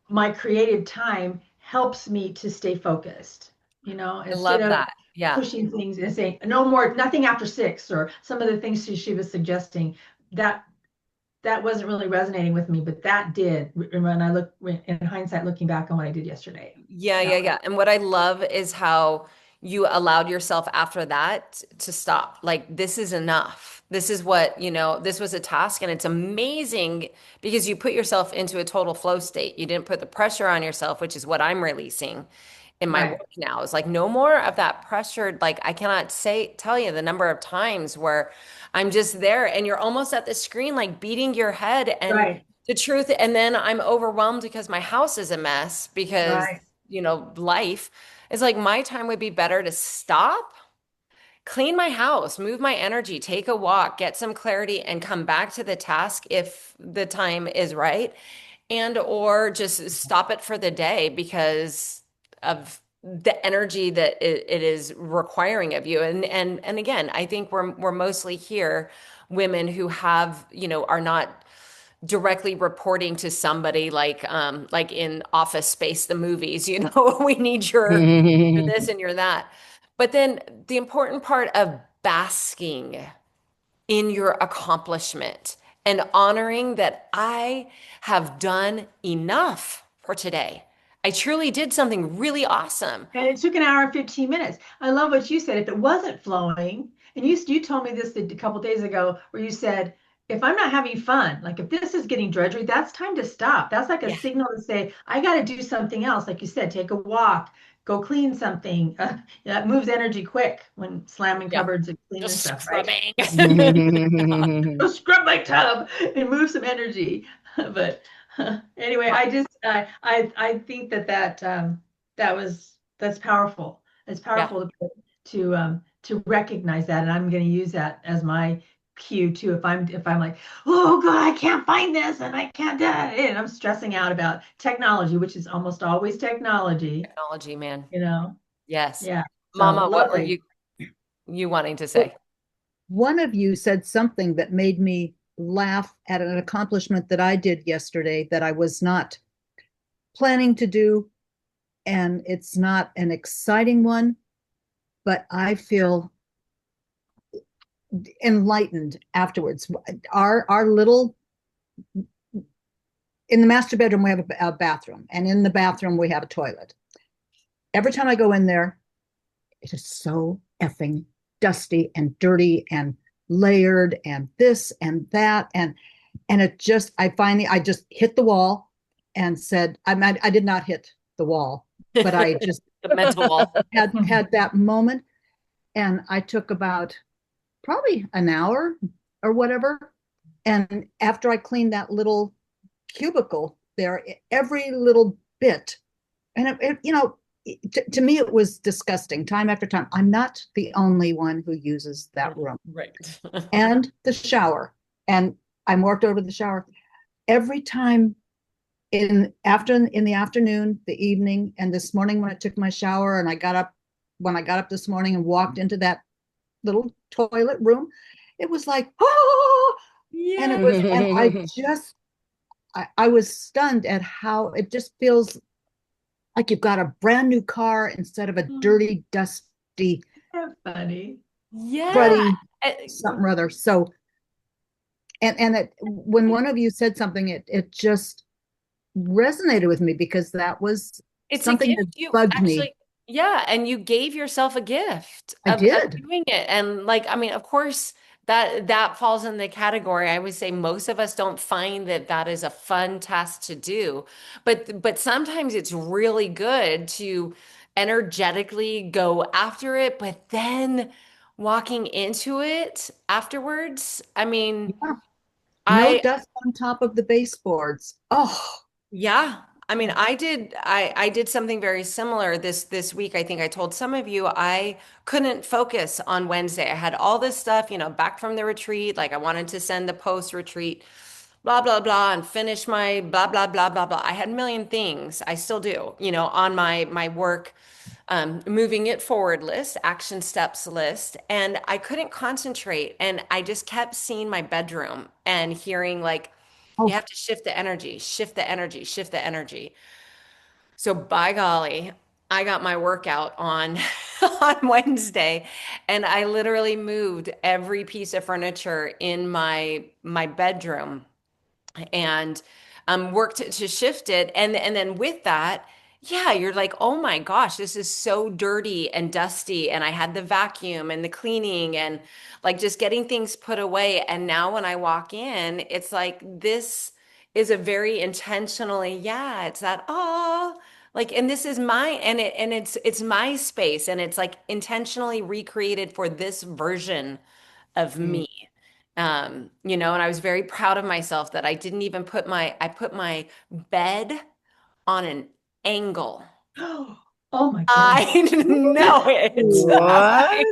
my creative time helps me to stay focused, I instead love of that. Yeah. pushing things and saying no more, nothing after 6, or some of the things she was suggesting. That that wasn't really resonating with me, but that did when I look in hindsight, looking back on what I did yesterday. Yeah, Yeah. yeah, yeah. And what I love is how you allowed yourself after that to stop. Like, this is enough. This is what, this was a task, and it's amazing because you put yourself into a total flow state. You didn't put the pressure on yourself, which is what I'm releasing in my Right. work now. It's like no more of that pressured, like I cannot tell you the number of times where I'm just there and you're almost at the screen, like beating your head and Right. the truth, and then I'm overwhelmed because my house is a mess because, Right. life is like my time would be better to stop, clean my house, move my energy, take a walk, get some clarity, and come back to the task if the time is right, and or just stop it for the day because of the energy that it is requiring of you. And again, I think we're mostly here women who have, are not directly reporting to somebody like in Office Space, the movies, we need you're this and you're that. But then the important part of basking in your accomplishment and honoring that I have done enough for today. I truly did something really awesome. And it took an hour and 15 minutes. I love what you said. If it wasn't flowing, and you told me this a couple days ago, where you said, if I'm not having fun, like if this is getting drudgery, that's time to stop. That's like a Yeah. signal to say, I got to do something else. Like you said, take a walk, go clean something. That moves energy quick when slamming Yeah. cupboards and cleaning Just stuff, right? scrubbing. Go scrub my tub and move some energy. But anyway, I think that's powerful. It's Yeah. powerful to recognize that, and I'm going to use that as my cue too. If I'm like, oh God, I can't find this, and I can't do it, and I'm stressing out about technology, which is almost always technology. Technology, man. You know, Yes. yeah. So Mama, what were lovely. you wanting to Well, say? one of you said something that made me laugh at an accomplishment that I did yesterday that I was not planning to do. And it's not an exciting one, but I feel enlightened afterwards. Our little, in the master bedroom, we have a bathroom, and in the bathroom, we have a toilet. Every time I go in there, it is so effing dusty and dirty and layered and this and that, and it just, I just hit the wall and said, I did not hit the wall, but I just The mental wall. had that moment, and I took about probably an hour or whatever, and after I cleaned that little cubicle there, every little bit, and to me it was disgusting time after time. I'm not the only one who uses that room. Right. And the shower, and I worked over the shower every time in the afternoon, the evening, and this morning when I took my shower and when I got up this morning and walked into that little toilet room, it was like, oh, and it was, and I was stunned at how it just feels like you've got a brand new car instead of a dirty, dusty, That's funny. Yeah. cruddy something or other. So, when one of you said something, it just resonated with me, because that was It's a something gift that you bugged me. actually, yeah, and you gave yourself a gift I of did. doing it. And like, I mean, of course, that falls in the category. I would say most of us don't find that is a fun task to do. But sometimes it's really good to energetically go after it, but then walking into it afterwards. I mean, Yeah. No I dust on top of the baseboards. Oh, Yeah. I mean, I did something very similar this week. I think I told some of you I couldn't focus on Wednesday. I had all this stuff, back from the retreat. Like I wanted to send the post retreat, blah, blah, blah, and finish my blah, blah, blah, blah, blah. I had a million things. I still do, on my work, moving it forward list, action steps list. And I couldn't concentrate. And I just kept seeing my bedroom and hearing like You Oh, have to shift the energy, shift the energy, shift the energy. So by golly, I got my workout on on Wednesday, and I literally moved every piece of furniture in my bedroom and worked to shift it. And then with that, yeah, you're like, oh my gosh, this is so dirty and dusty. And I had the vacuum and the cleaning and like just getting things put away. And now when I walk in, it's like this is a very intentionally, yeah, it's that, oh, like, and this is my and it's my space and it's like intentionally recreated for this version of Mm. me. And I was very proud of myself that I didn't even I put my bed on an angle. Oh my I goodness. know it. What?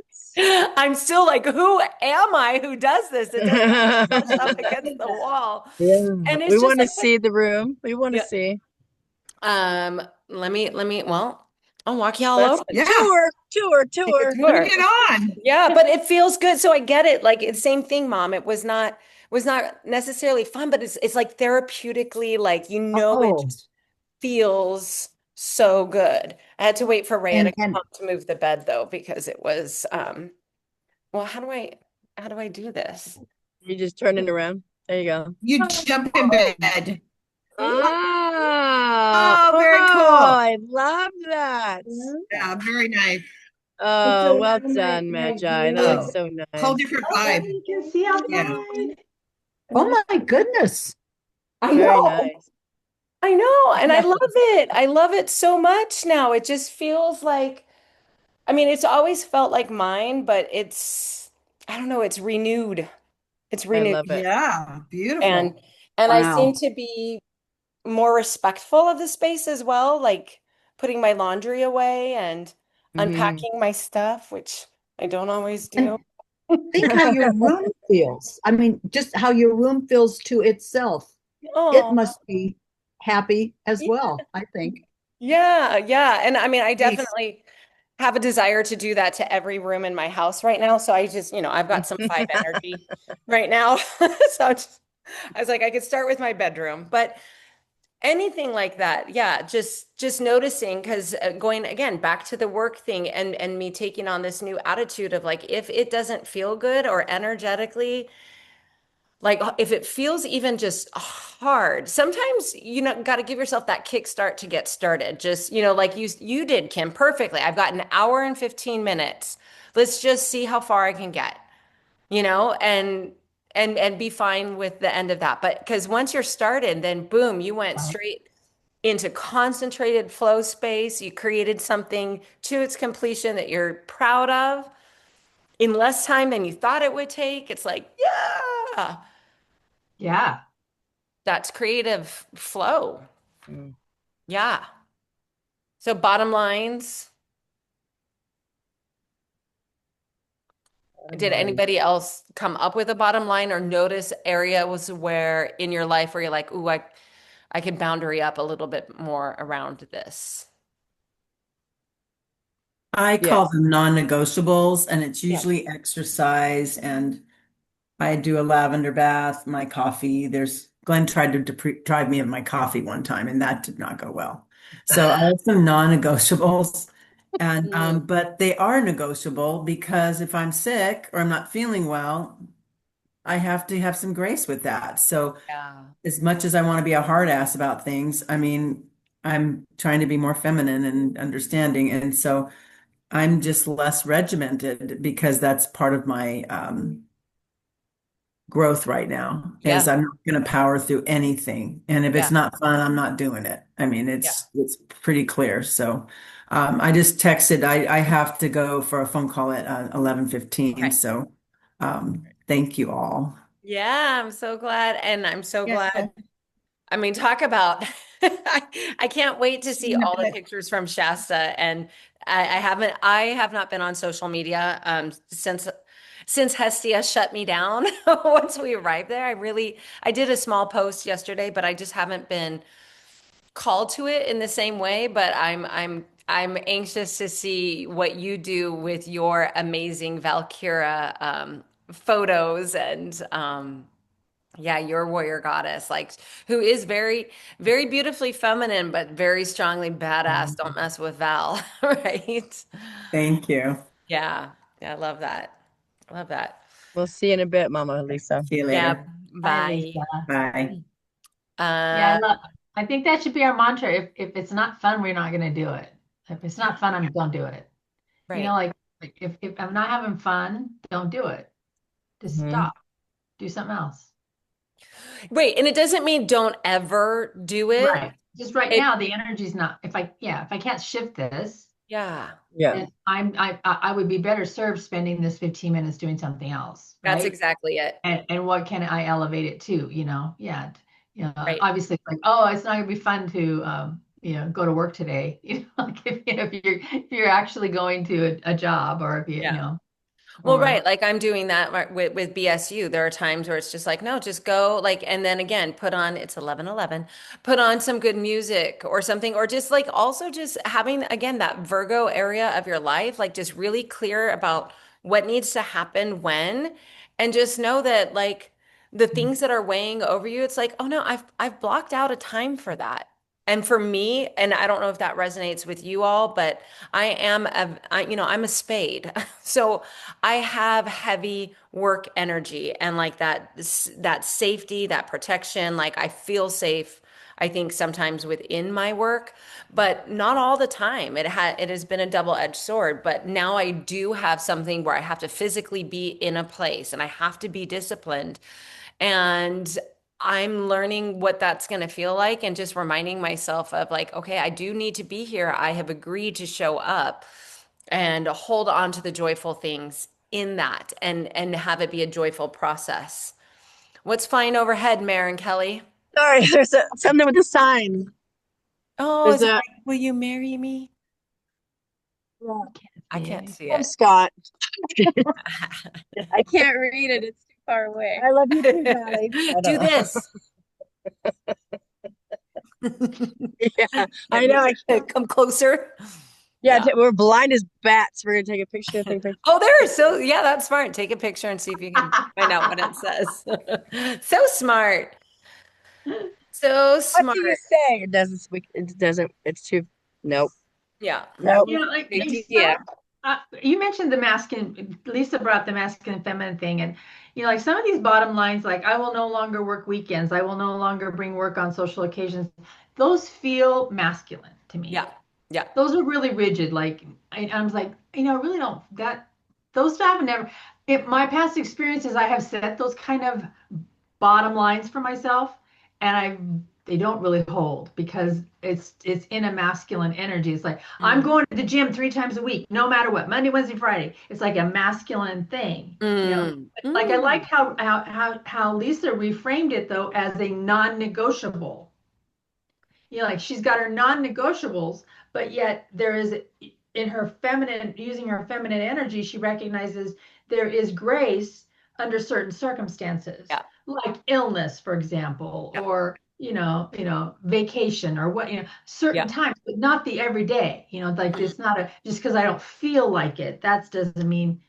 I'm still like, who am I who does this? It doesn't push up against the wall. Yeah. And We it's just want to like, see the room. We want to yeah. see. Well, I'll walk you all Let's over. Yeah, take a tour. bring Sure. it on. Yeah, but it feels good. So I get it. Like it's same thing, Mom. It was not necessarily fun, but it's like therapeutically, like it oh, just feels so good. I had to wait for Rhea to come and home to move the bed though, because it was well, how do I do this? You just turn it around. There you go. You jump in bed. Ah, Oh, very oh, cool. I love that. Yeah, very nice. Oh, So well now done, my Magi. That view. looks so Whole nice. different Oh, vibe. you can see Yeah. outside. oh my goodness. I Very know. nice. I know, and I Yeah. love it. I love it so much now. It just feels like, I mean, it's always felt like mine, but I don't know, it's renewed. It's I renewed. love it. Yeah, beautiful. And and I seem Wow. to be more respectful of the space as well, like putting my laundry away and Hmm. unpacking my stuff, which I don't always And do. think how your room feels. I mean, just how your room feels to itself. It Oh, must be happy as well, I think. yeah, yeah. And I mean, I Peace. definitely have a desire to do that to every room in my house right now. So I just, I've got some five energy right now. I was like, I could start with my bedroom, but anything like that, yeah, just noticing because going again back to the work thing and me taking on this new attitude of like if it doesn't feel good or energetically, like if it feels even just hard, sometimes got to give yourself that kickstart to get started. Just like you did, Kim, perfectly. I've got an hour and 15 minutes. Let's just see how far I can get, and be fine with the end of that. But because once you're started, then boom, you went Right. straight into concentrated flow space. You created something to its completion that you're proud of in less time than you thought it would take. It's like, yeah, Yeah. that's creative flow. Mm. Yeah. So bottom lines, did anybody else come up with a bottom line or notice areas where in your life where you're like, ooh, I could boundary up a little bit more around this? I call Yes. them non-negotiables, and it's Yeah. usually exercise. And I do a lavender bath, my coffee. Glenn tried to deprive me of my coffee one time, and that did not go well. So I have some non-negotiables, and Mm, but they are negotiable because if I'm sick or I'm not feeling well, I have to have some grace with that. So yeah. as much as I want to be a hard ass about things, I mean, I'm trying to be more feminine and understanding, and so I'm just less regimented because that's part of my growth right now is Yeah. I'm not going to power through anything. And if it's Yeah. not fun, I'm not doing it. I mean, Yeah. it's pretty clear. So I just texted, I have to go for a phone call at 11:15. Okay. So thank you all. Yeah, I'm so glad. And I'm so Yeah. glad. I mean, talk about, I can't wait to See see you in a all the bit. pictures from Shasta. And I have not been on social media since Hestia shut me down. Once we arrived there, I did a small post yesterday, but I just haven't been called to it in the same way. But I'm anxious to see what you do with your amazing Valkyra photos and Yeah, your warrior goddess, like who is very, very beautifully feminine, but very strongly badass. Don't mess with Val, right? Thank you. Yeah, yeah, I love that. Love that. We'll see you in a bit, Mama Lisa. See you Yeah, later. Hi, bye. Lisa. Bye. Yeah, Uh, I think that should be our mantra. If it's not fun, we're not going to do it. If it's not fun, don't do it. You know, right. like if I'm not having fun, don't do it. Just Mhm. stop. Do something else. Right, and it doesn't mean don't ever do it. Right. Just right It, now, the energy's not. If I can't shift this, yeah, Yeah. then I would be better served spending this 15 minutes doing something else, that's right? exactly it. And what can I elevate it to, Yeah. Right. Obviously it's like, oh, it's not gonna be fun to go to work today. Like if you're actually going to a job or if Yeah. Well, or right. Like I'm doing that with BSU. There are times where it's just like, no, just go like, and then again, put on, it's 11:11, put on some good music or something, or just like also just having, again, that Virgo area of your life, like just really clear about what needs to happen when, and just know that like the things that are weighing over you, it's like, oh no, I've blocked out a time for that. And for me, and I don't know if that resonates with you all, but I'm a spade. So I have heavy work energy and like that safety, that protection, like I feel safe. I think sometimes within my work, but not all the time. It has been a double-edged sword, but now I do have something where I have to physically be in a place and I have to be disciplined. And I'm learning what that's going to feel like and just reminding myself of like, okay, I do need to be here. I have agreed to show up and hold on to the joyful things in that and have it be a joyful process. What's flying overhead, Mare and Kelly? Sorry, there's something with the sign. Oh, There's is it a like, will you marry me? I yeah. can't see from it. Scott. I can't read it. It's too far away. I love you too, Patty. I Do don't know. this. Yeah, I know. I can't. Come closer. Yeah, Yeah. we're blind as bats. We're gonna take a picture. Oh, there. So, yeah, that's smart. Take a picture and see if you can find out what it says. So smart. So What do you smart. say? It doesn't speak. It doesn't. It's too. Nope. Yeah. Nope. Like Good some, idea. you mentioned the masculine, Lisa brought the masculine feminine thing. And, like some of these bottom lines, like I will no longer work weekends, I will no longer bring work on social occasions. Those feel masculine to me. Yeah. Yeah. Those are really rigid. Like I was like, I really don't those stuff never. In my past experiences, I have set those kind of bottom lines for myself, and they don't really hold because it's in a masculine energy. It's like I'm going to the gym 3 times a week, no matter what, Monday, Wednesday, Friday. It's like a masculine thing. Mm. Like I Mm. liked how Lisa reframed it though as a non-negotiable. Like she's got her non-negotiables, but yet there is in her feminine, using her feminine energy, she recognizes there is grace under certain circumstances, Yeah. like illness, for example, Yeah. or vacation or what, certain Yeah. times, but not the everyday, like it's not just because I don't feel like it, that doesn't mean,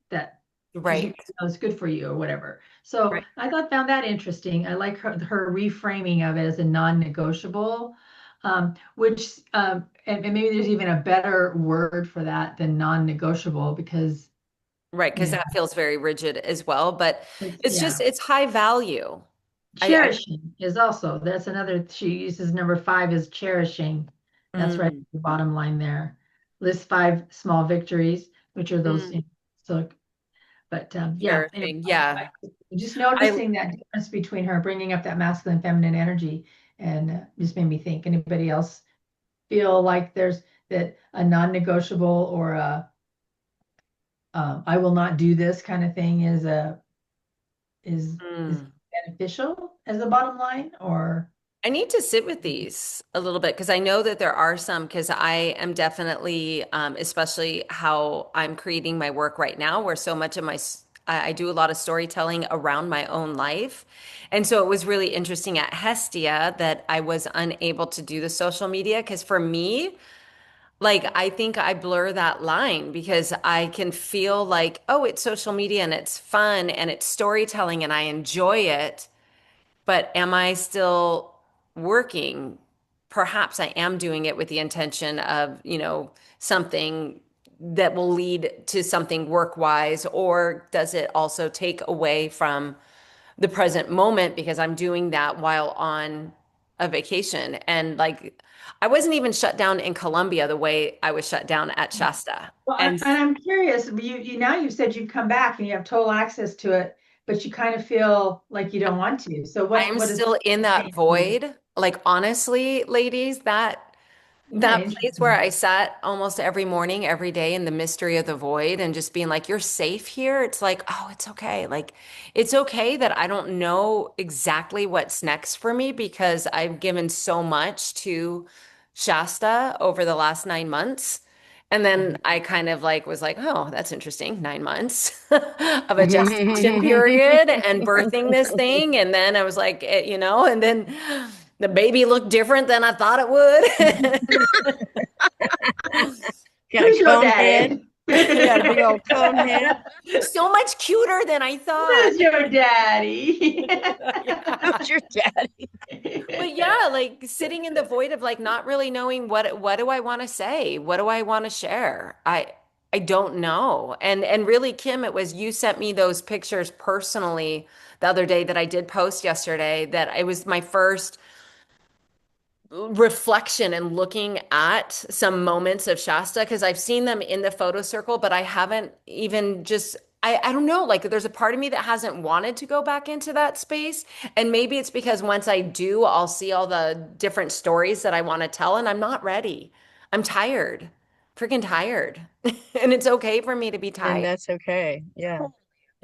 that Right. it's good for you or whatever. So Right. I found that interesting. I like her reframing of it as a non-negotiable, which and maybe there's even a better word for that than non-negotiable because Right. Because you know that feels very rigid as well. But it's yeah. just, it's high value. I Cherishing is also that's another. She uses number 5 as cherishing. That's right at mm, the bottom line there. List 5 small victories, which are those. mm, So but yeah, anyway, cherishing. Yeah. just I noticing that difference between her bringing up that masculine feminine energy and just made me think. Anybody else feel like there's that a non-negotiable or a I will not do this kind of thing is mm. beneficial as a bottom line or I need to sit with these a little bit because I know that there are some because I am definitely, especially how I'm creating my work right now, where so much of I do a lot of storytelling around my own life. And so it was really interesting at Hestia that I was unable to do the social media because for me, Like, I think I blur that line because I can feel like, oh, it's social media and it's fun and it's storytelling and I enjoy it. But am I still working? Perhaps I am doing it with the intention of, something that will lead to something work-wise, or does it also take away from the present moment because I'm doing that while on a vacation? And like, I wasn't even shut down in Colombia the way I was shut down at Shasta. Well, And and I'm curious, you now you've said you've come back and you have total access to it, but you kind of feel like you don't want to. So I am what is still in that saying to you? void. Like, honestly, ladies, Yeah, that place where interesting. I sat almost every morning, every day in the mystery of the void and just being like, you're safe here. It's like, oh, it's okay. Like, it's okay that I don't know exactly what's next for me because I've given so much to Shasta over the last 9 months. And then I kind of like was like, oh, that's interesting. 9 months of a gestation period and birthing this thing. And then I was like, and then the baby looked different than I thought it would. Got a Who's your cone head. daddy? You got a big old cone head. So much cuter than I thought. Who's your daddy? Yeah. Who's your daddy? But yeah, like sitting in the void of like not really knowing what do I want to say? What do I want to share? I don't know. And really, Kim, it was you sent me those pictures personally the other day that I did post yesterday that it was my first reflection and looking at some moments of Shasta because I've seen them in the photo circle, but I haven't even just I don't know, like there's a part of me that hasn't wanted to go back into that space. And maybe it's because once I do, I'll see all the different stories that I want to tell, and I'm not ready. I'm tired, freaking tired. And it's okay for me to be And tired, that's okay. Yeah. I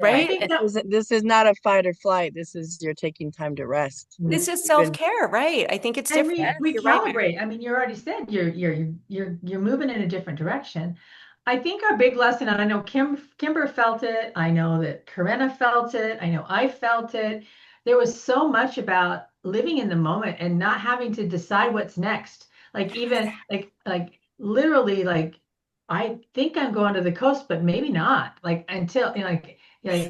Yeah. right? think that This is not a fight or flight. This is you're taking time to rest. It's just You've been self-care, right? I think it's and different. we You're right, Mary. recalibrate. I mean, you already said you're moving in a different direction. I think our big lesson, and I know Kimber felt it, I know that Corinna felt it, I know I felt it. There was so much about living in the moment and not having to decide what's next. Like even like literally like I think I'm going to the coast, but maybe not. Like until like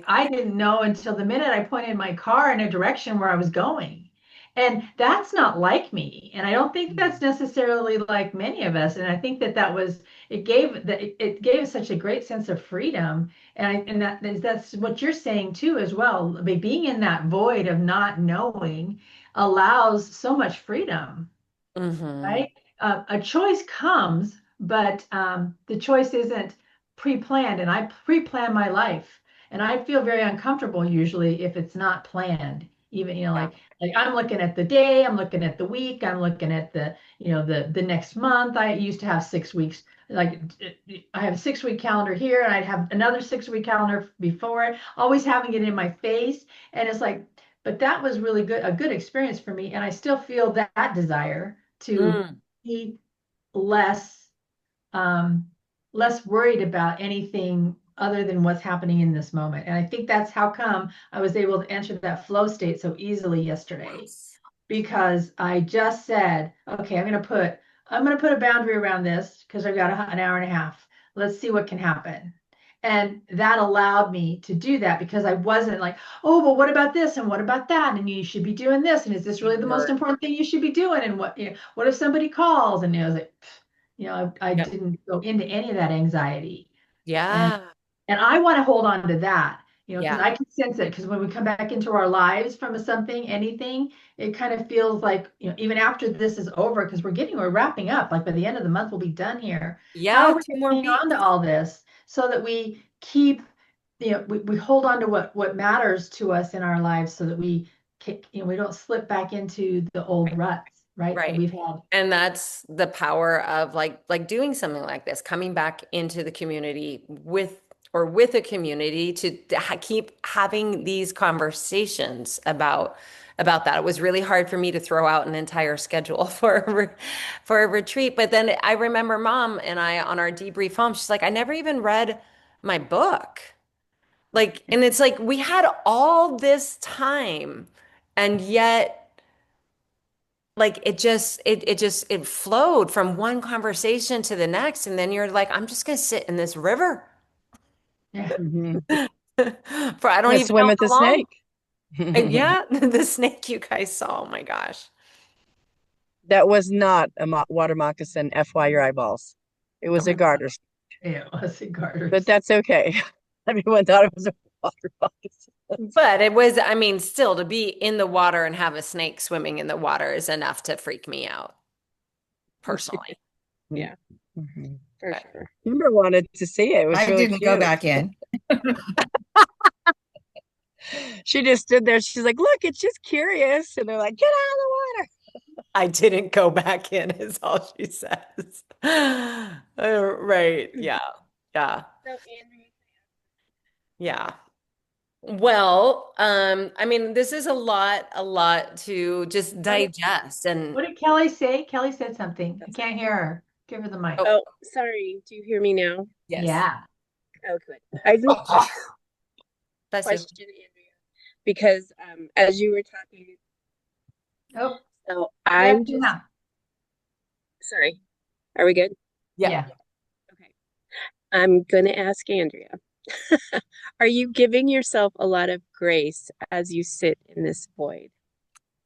I didn't know until the minute I pointed my car in a direction where I was going. And that's not like me. And I don't think that's necessarily like many of us. And I think that was it gave such a great sense of freedom. And that's what you're saying too as well. Being in that void of not knowing allows so much freedom, Mm-hmm. right? A choice comes, but the choice isn't pre-planned. And I pre-plan my life, and I feel very uncomfortable usually if it's not planned. Even Yeah. like I'm looking at the day, I'm looking at the week, I'm looking at the next month. I used to have 6 weeks. Like I have a 6 week calendar here, and I'd have another 6 week calendar before it, always having it in my face. And it's like, but that was really a good experience for me. And I still feel that desire to Mm. be less um, less worried about anything other than what's happening in this moment. And I think that's how come I was able to enter that flow state so easily yesterday, Yes. because I just said, okay, I'm gonna put a boundary around this because I've got an hour and a half. Let's see what can happen. And that allowed me to do that because I wasn't like, oh, well, what about this and what about that? And you should be doing this. And is this really the most Keyword. important thing you should be doing? And what if somebody calls? And I was like, I Yep. didn't go into any of that anxiety. And Yeah. and I want to hold on to that, because Yeah. I can sense it. Because when we come back into our lives from something, anything, it kind of feels like, even after this is over, because we're wrapping up. Like by the end of the month, we'll be done here. How Yeah. are we Two going more to hang on weeks. to all this so that we keep, we hold on to what matters to us in our lives, so that we don't slip back into the old Right. ruts, right? That Right. we've had. And that's the power of like doing something like this, coming back into the community with a community to keep having these conversations about that. It was really hard for me to throw out an entire schedule for a retreat. But then I remember mom and I on our debrief home, she's like, I never even read my book. Like, and it's like we had all this time, and yet like it flowed from one conversation to the next, and then you're like, I'm just gonna sit in this river Yeah. Mhm. for I don't Gonna even swim know with how the long. snake. And yeah, the snake you guys saw. Oh my gosh. That was not a water moccasin, FY your eyeballs. It was a garter, Yeah, it was in garters. but that's okay. Everyone thought it was a water moccasin. But it was, I mean, still to be in the water and have a snake swimming in the water is enough to freak me out personally. Yeah, Mhm. for But sure. Kimber wanted to see it. It was I really didn't go cute. back in. She just stood there. She's like, look, it's just curious. And they're like, get out of the water. I didn't go back in, is all she says. Right. Yeah. Yeah. So, Andrea, Yeah. Well, I mean, this is a lot to just What did, digest. And what did Kelly say? Kelly said something. I that's can't hear her. Give her the mic. oh, oh, sorry. Do you hear me now? yes. Yeah. Oh, good. I just Bless you. question Andrea because as you were talking, Oh, so yeah, I'm just yeah. sorry. Are we good? Yeah. Yeah. Okay. I'm gonna ask Andrea. Are you giving yourself a lot of grace as you sit in this void?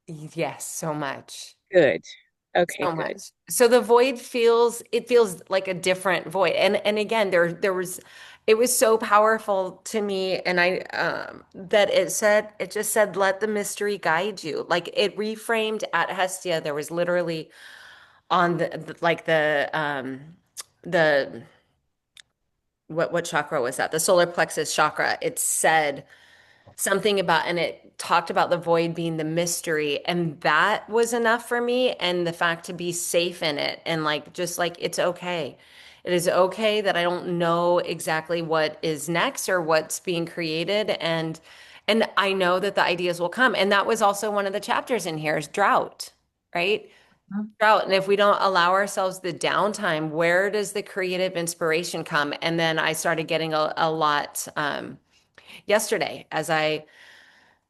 Yes, so much. Good. Okay, So good. much. So the void feels it feels like a different void. And again, there was it was so powerful to me and I that it just said let the mystery guide you. Like it reframed at Hestia. There was literally on like the what chakra was that? The solar plexus chakra. It said something about, and it talked about the void being the mystery, and that was enough for me. And the fact to be safe in it, and like, just like, it's okay. It is okay that I don't know exactly what is next or what's being created. And I know that the ideas will come. And that was also one of the chapters in here is drought, right? Mhm. Drought. And if we don't allow ourselves the downtime, where does the creative inspiration come? And then I started getting a lot yesterday as I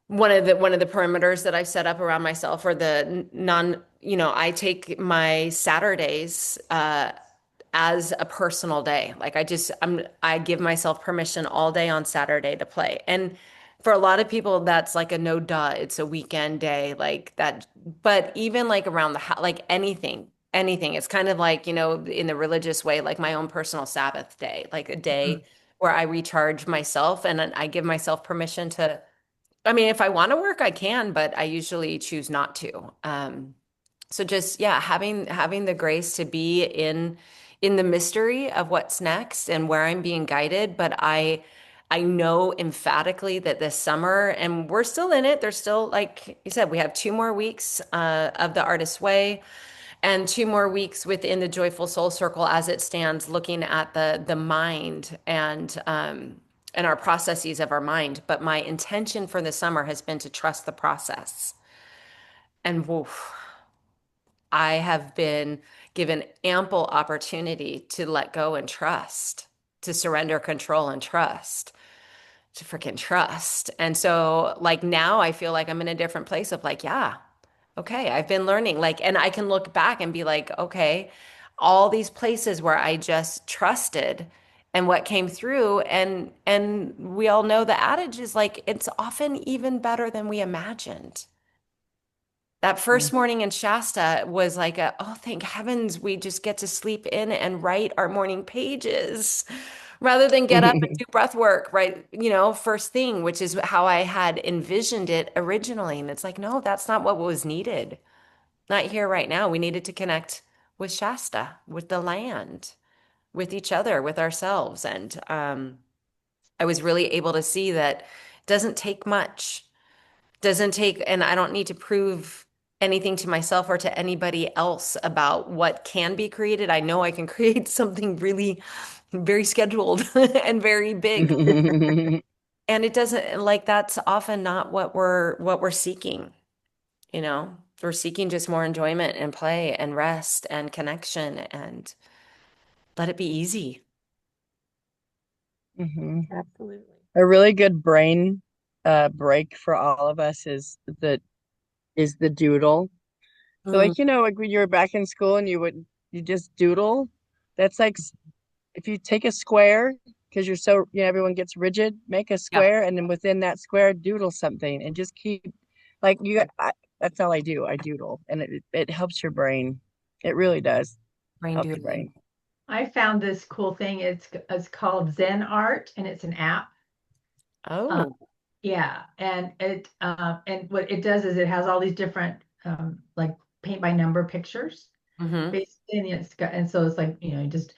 one of the perimeters that I've set up around myself or the non, I take my Saturdays as a personal day. Like I give myself permission all day on Saturday to play. And for a lot of people, that's like a no duh. It's a weekend day like that. But even like around the house, like anything. It's kind of like, in the religious way, like my own personal Sabbath day, like a day where I recharge myself and I give myself permission to, I mean, if I want to work, I can, but I usually choose not to. So just yeah, having the grace to be in the mystery of what's next and where I'm being guided, but I know emphatically that this summer, and we're still in it. There's still, like you said, we have 2 more weeks of the Artist's Way, and 2 more weeks within the Joyful Soul Circle as it stands, looking at the mind and our processes of our mind. But my intention for the summer has been to trust the process. And woof, I have been given ample opportunity to let go and trust, to surrender control and trust, to freaking trust. And so, like, now I feel like I'm in a different place of like, yeah, okay, I've been learning. Like, and I can look back and be like, okay, all these places where I just trusted and what came through, and we all know the adage is like, it's often even better than we imagined. That first morning in Shasta was like oh, thank heavens we just get to sleep in and write our morning pages rather than get up and do breath work, right? First thing, which is how I had envisioned it originally. And it's like, no, that's not what was needed. Not here right now. We needed to connect with Shasta, with the land, with each other, with ourselves. And I was really able to see that it doesn't take much doesn't take, and I don't need to prove anything to myself or to anybody else about what can be created. I know I can create something really very scheduled and very big. And it doesn't like that's often not what we're seeking, you know. We're seeking just more enjoyment and play and rest and connection and let it be easy. Mhm. Absolutely. A really good brain break for all of us is the doodle. So like, like when you were back in school and you just doodle. That's like if you take a square, because you're so, everyone gets rigid, make a Yeah. square, and then within that square, doodle something and just keep like that's all I do. I doodle, and it helps your brain. It really does Brain help the doodling. brain. I found this cool thing. It's called Zen Art, and it's an app. Oh, Yeah, and what it does is it has all these different like paint by number pictures. hmm Basically, and so it's like you just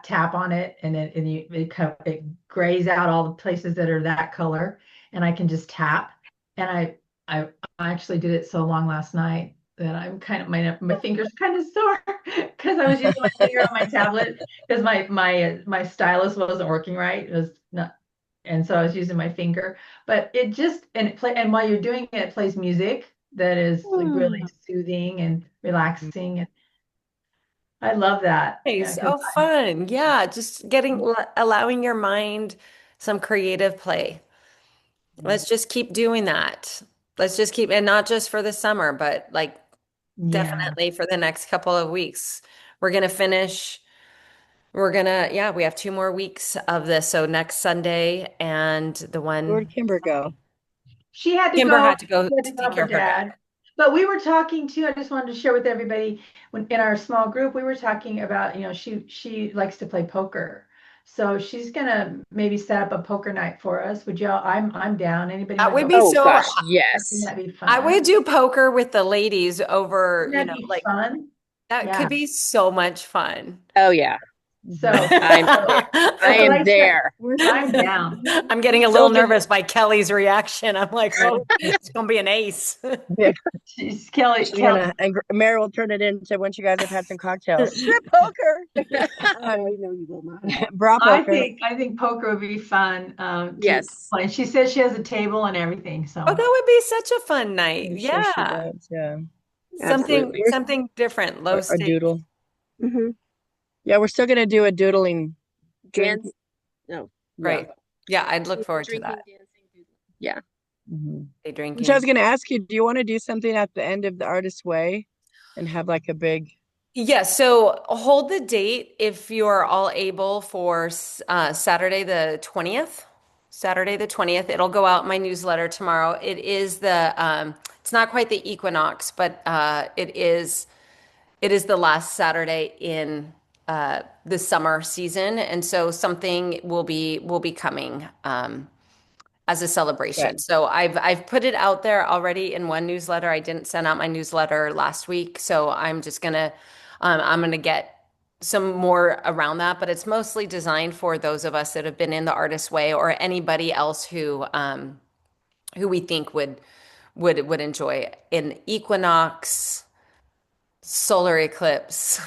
tap on it, and then it grays out all the places that are that color, and I can just tap. And I actually did it so long last night that I'm kind of my fingers kind of sore because I was using my finger on my tablet because my stylus wasn't working right. It was not, and so I was using my finger. But it just and while you're doing it, it plays music that is like really soothing and relaxing. And I love that. Yeah, nice. 'cause Oh, fun. Yeah, just allowing your mind some creative play. Let's just keep doing that. Let's just keep, and not just for the summer, but like yeah, definitely for the next couple of weeks. We're gonna finish. Yeah, we have 2 more weeks of this. So next Sunday and the Where'd one Kimber go? she had to Kimber go. had to go She had to to take help care her of her dad. dad. But we were talking too. I just wanted to share with everybody when in our small group we were talking about she likes to play poker, so she's gonna maybe set up a poker night for us. Would y'all? I'm down. Anybody That want to would go? be Oh so, gosh, I think yes. that'd be I would fun. do poker with the ladies over, Wouldn't that be like fun? that Yeah. could be so much fun. Oh yeah. So I'm there. I that's what am I said. there. I'm down. I'm getting a Still little gonna- nervous by Kelly's reaction. I'm like, oh, it's gonna be an ace. She's Kelly. She's gonna, and Mary will turn it into once you guys have had some cocktails. Strip poker. No, you will not. Bra I poker. think poker would be fun. To Yes. play. She says she has a table and everything. So Oh, that would be such a fun night. I'm sure she Yeah. does. Yeah. Something Absolutely. something different, low A stakes. doodle. hmm Yeah, we're still gonna do a doodling. Dance. No. Right. Yeah, I'd look forward to Drinking, that. dancing, doodling. Yeah. Mm-hmm. Day drinking. Which I was gonna ask you, do you want to do something at the end of the Artist's Way and have like a big Yeah, so hold the date if you're all able for Saturday the 20th. Saturday the 20th. It'll go out in my newsletter tomorrow. It's not quite the equinox, but it is the last Saturday in the summer season, and so something will be coming as a celebration. Good. So I've put it out there already in one newsletter. I didn't send out my newsletter last week, so I'm gonna get some more around that, but it's mostly designed for those of us that have been in the artist way or anybody else who we think would enjoy an equinox, solar eclipse,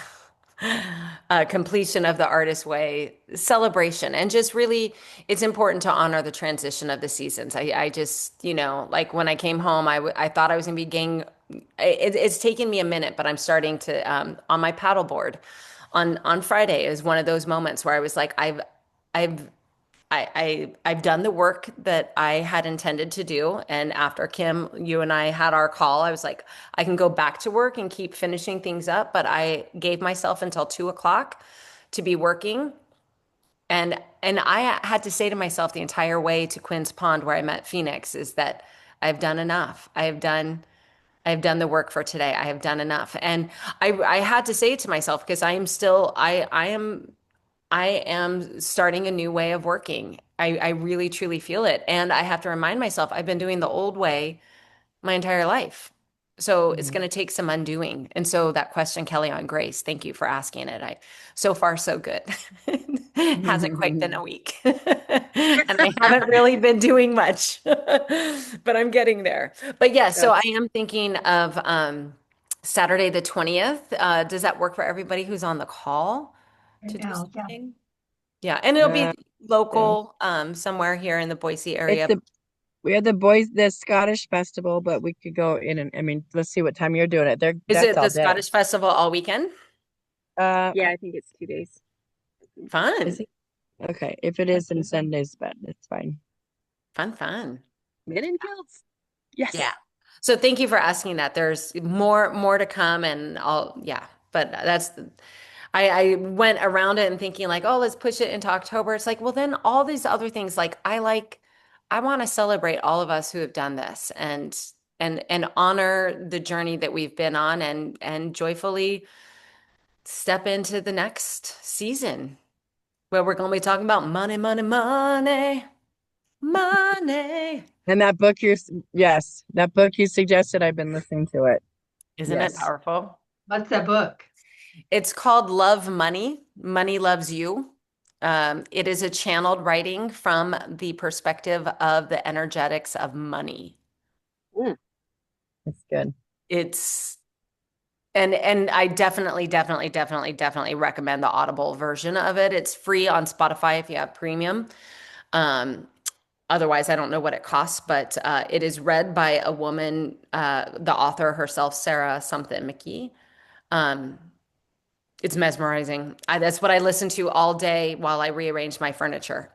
completion of the artist way celebration. And just really, it's important to honor the transition of the seasons. I just, like when I came home, I thought I was gonna be getting, it's taken me a minute, but I'm starting to, on my paddleboard on Friday is one of those moments where I was like, I've I've done the work that I had intended to do. And after Kim, you and I had our call, I was like, I can go back to work and keep finishing things up. But I gave myself until 2 o'clock to be working. And I had to say to myself the entire way to Quinn's Pond where I met Phoenix is that I've done enough. I've done the work for today. I have done enough. And I had to say it to myself because I am starting a new way of working. I really truly feel it. And I have to remind myself I've been doing the old way my entire life. So it's going to take some undoing. And so that question, Kelly, on grace, thank you for asking it. So far so good. Hasn't quite been a week. And I haven't really been doing much, but I'm getting there. But yeah, so I am thinking of Saturday the 20th. Does that work for everybody who's on the call to do Yeah. something? Yeah, and it'll be Yeah. local, somewhere here in the Boise area. We had the Scottish festival, but we could go in and I mean, let's see what time you're doing it. Is That's it all the day. Scottish Festival all weekend? Yeah, I think it's 2 days. Fun, Is it? Okay. If it is, then Sunday's bad. It's fine. fun. Men in kilts. Yes. Yeah. So thank you for asking that. There's more to come, and yeah, but I went around it and thinking like, oh, let's push it into October. It's like, well, then all these other things, like I want to celebrate all of us who have done this and honor the journey that we've been on and joyfully step into the next season where we're going to be talking about money, money, money, money. And that book yes, that book you suggested, I've been listening to it. Isn't it Yes. powerful? What's that book? It's called Love Money. Money Loves You. It is a channeled writing from the perspective of the energetics of money. That's good. It's and I definitely recommend the Audible version of it. It's free on Spotify if you have premium. Otherwise, I don't know what it costs, but it is read by a woman, the author herself, Sarah something McKee. It's mesmerizing. That's what I listen to all day while I rearrange my furniture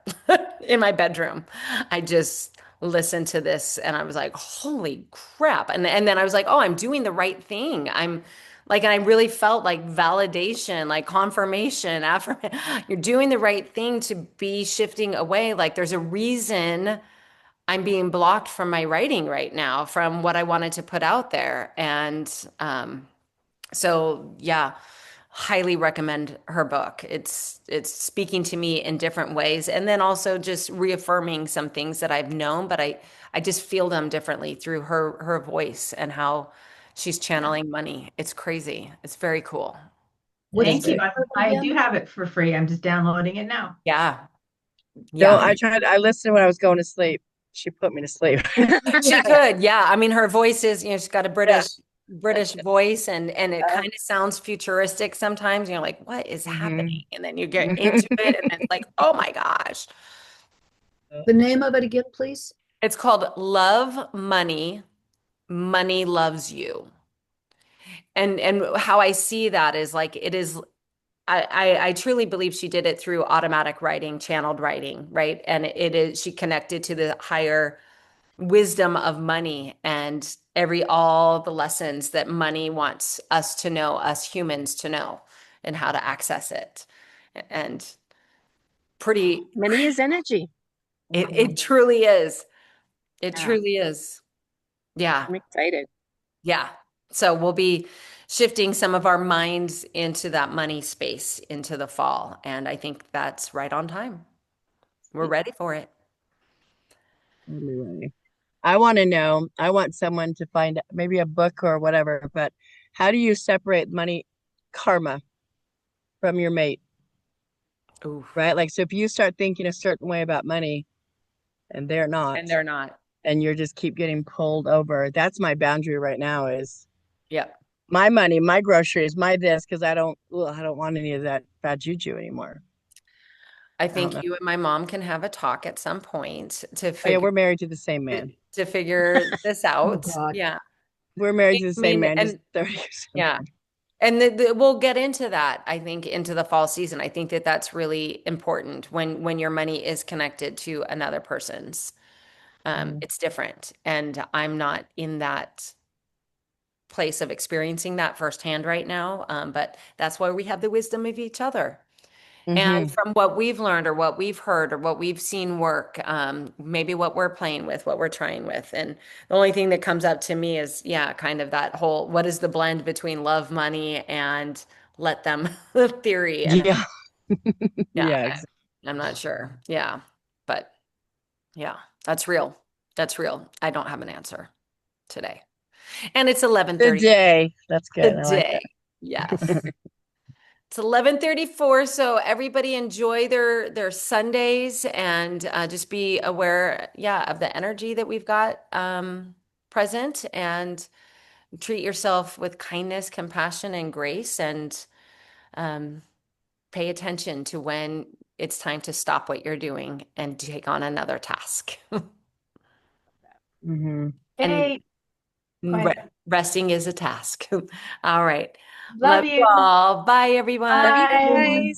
in my bedroom. I just listened to this and I was like, holy crap. And then I was like, oh, I'm doing the right thing. I'm like, and I really felt like validation, like confirmation, affirmation. You're doing the right thing to be shifting away. Like there's a reason I'm being blocked from my writing right now, from what I wanted to put out there. And so yeah, highly recommend her book. It's speaking to me in different ways, and then also just reaffirming some things that I've known, but I just feel them differently through her voice and how she's channeling money. It's crazy. It's very cool. What's Thank the you. I again? do have it for free. I'm just downloading it now. Yeah. No, Yeah. I listened when I was going to sleep. She put me to sleep. She could. Yeah. I mean, her voice is, she's got a British voice and it kind of sounds futuristic sometimes. You're like, what is happening? And then you get into it and it's like, oh my gosh. The name of it again, please? It's called Love Money, Money Loves You. And how I see that is like it is I truly believe she did it through automatic writing, channeled writing, right? And it is she connected to the higher wisdom of money and all the lessons that money wants us to know, us humans to know, and how to access it. And pretty Money is energy. it truly is. It Yeah. truly is. Yeah. I'm excited. Yeah. So we'll be shifting some of our minds into that money space into the fall. And I think that's right on time. We're ready for it. Totally. I want to know, I want someone to find maybe a book or whatever, but how do you separate money karma from your mate? Ooh. Right? Like, so if you start thinking a certain way about money and they're not, And they're not. and you're just keep getting pulled over, that's my boundary right now is Yep. my money, my groceries, my this, because I don't want any of that bad juju anymore. I don't think know. you and my mom can have a talk at some point to Oh, yeah, figure we're married to the same man. to figure this out. God. Yeah. We're married to the I same mean, man, just and 30 years. yeah. And we'll get into that, I think, into the fall season. I think that that's really important when your money is connected to another person's. It's different. And I'm not in that place of experiencing that firsthand right now. But that's why we have the wisdom of each other. And from what we've learned or what we've heard or what we've seen work, maybe what we're playing with, what we're trying with. And the only thing that comes up to me is, yeah, kind of that whole, what is the blend between love, money, and let them theory. And Yeah. yeah, I'm not sure. Yeah. But yeah, that's real. That's real. I don't have an answer today. And it's 11:30 Today. That's good. I like today. that. Yes. It's 11:34, so everybody enjoy their Sundays and just be aware, yeah, of the energy that we've got present and treat yourself with kindness, compassion, and grace, and pay attention to when it's time to stop what you're doing and take on another task. Mhm. Hey, Resting is a task. All right. love you. all. Bye, everyone. Bye. Guys.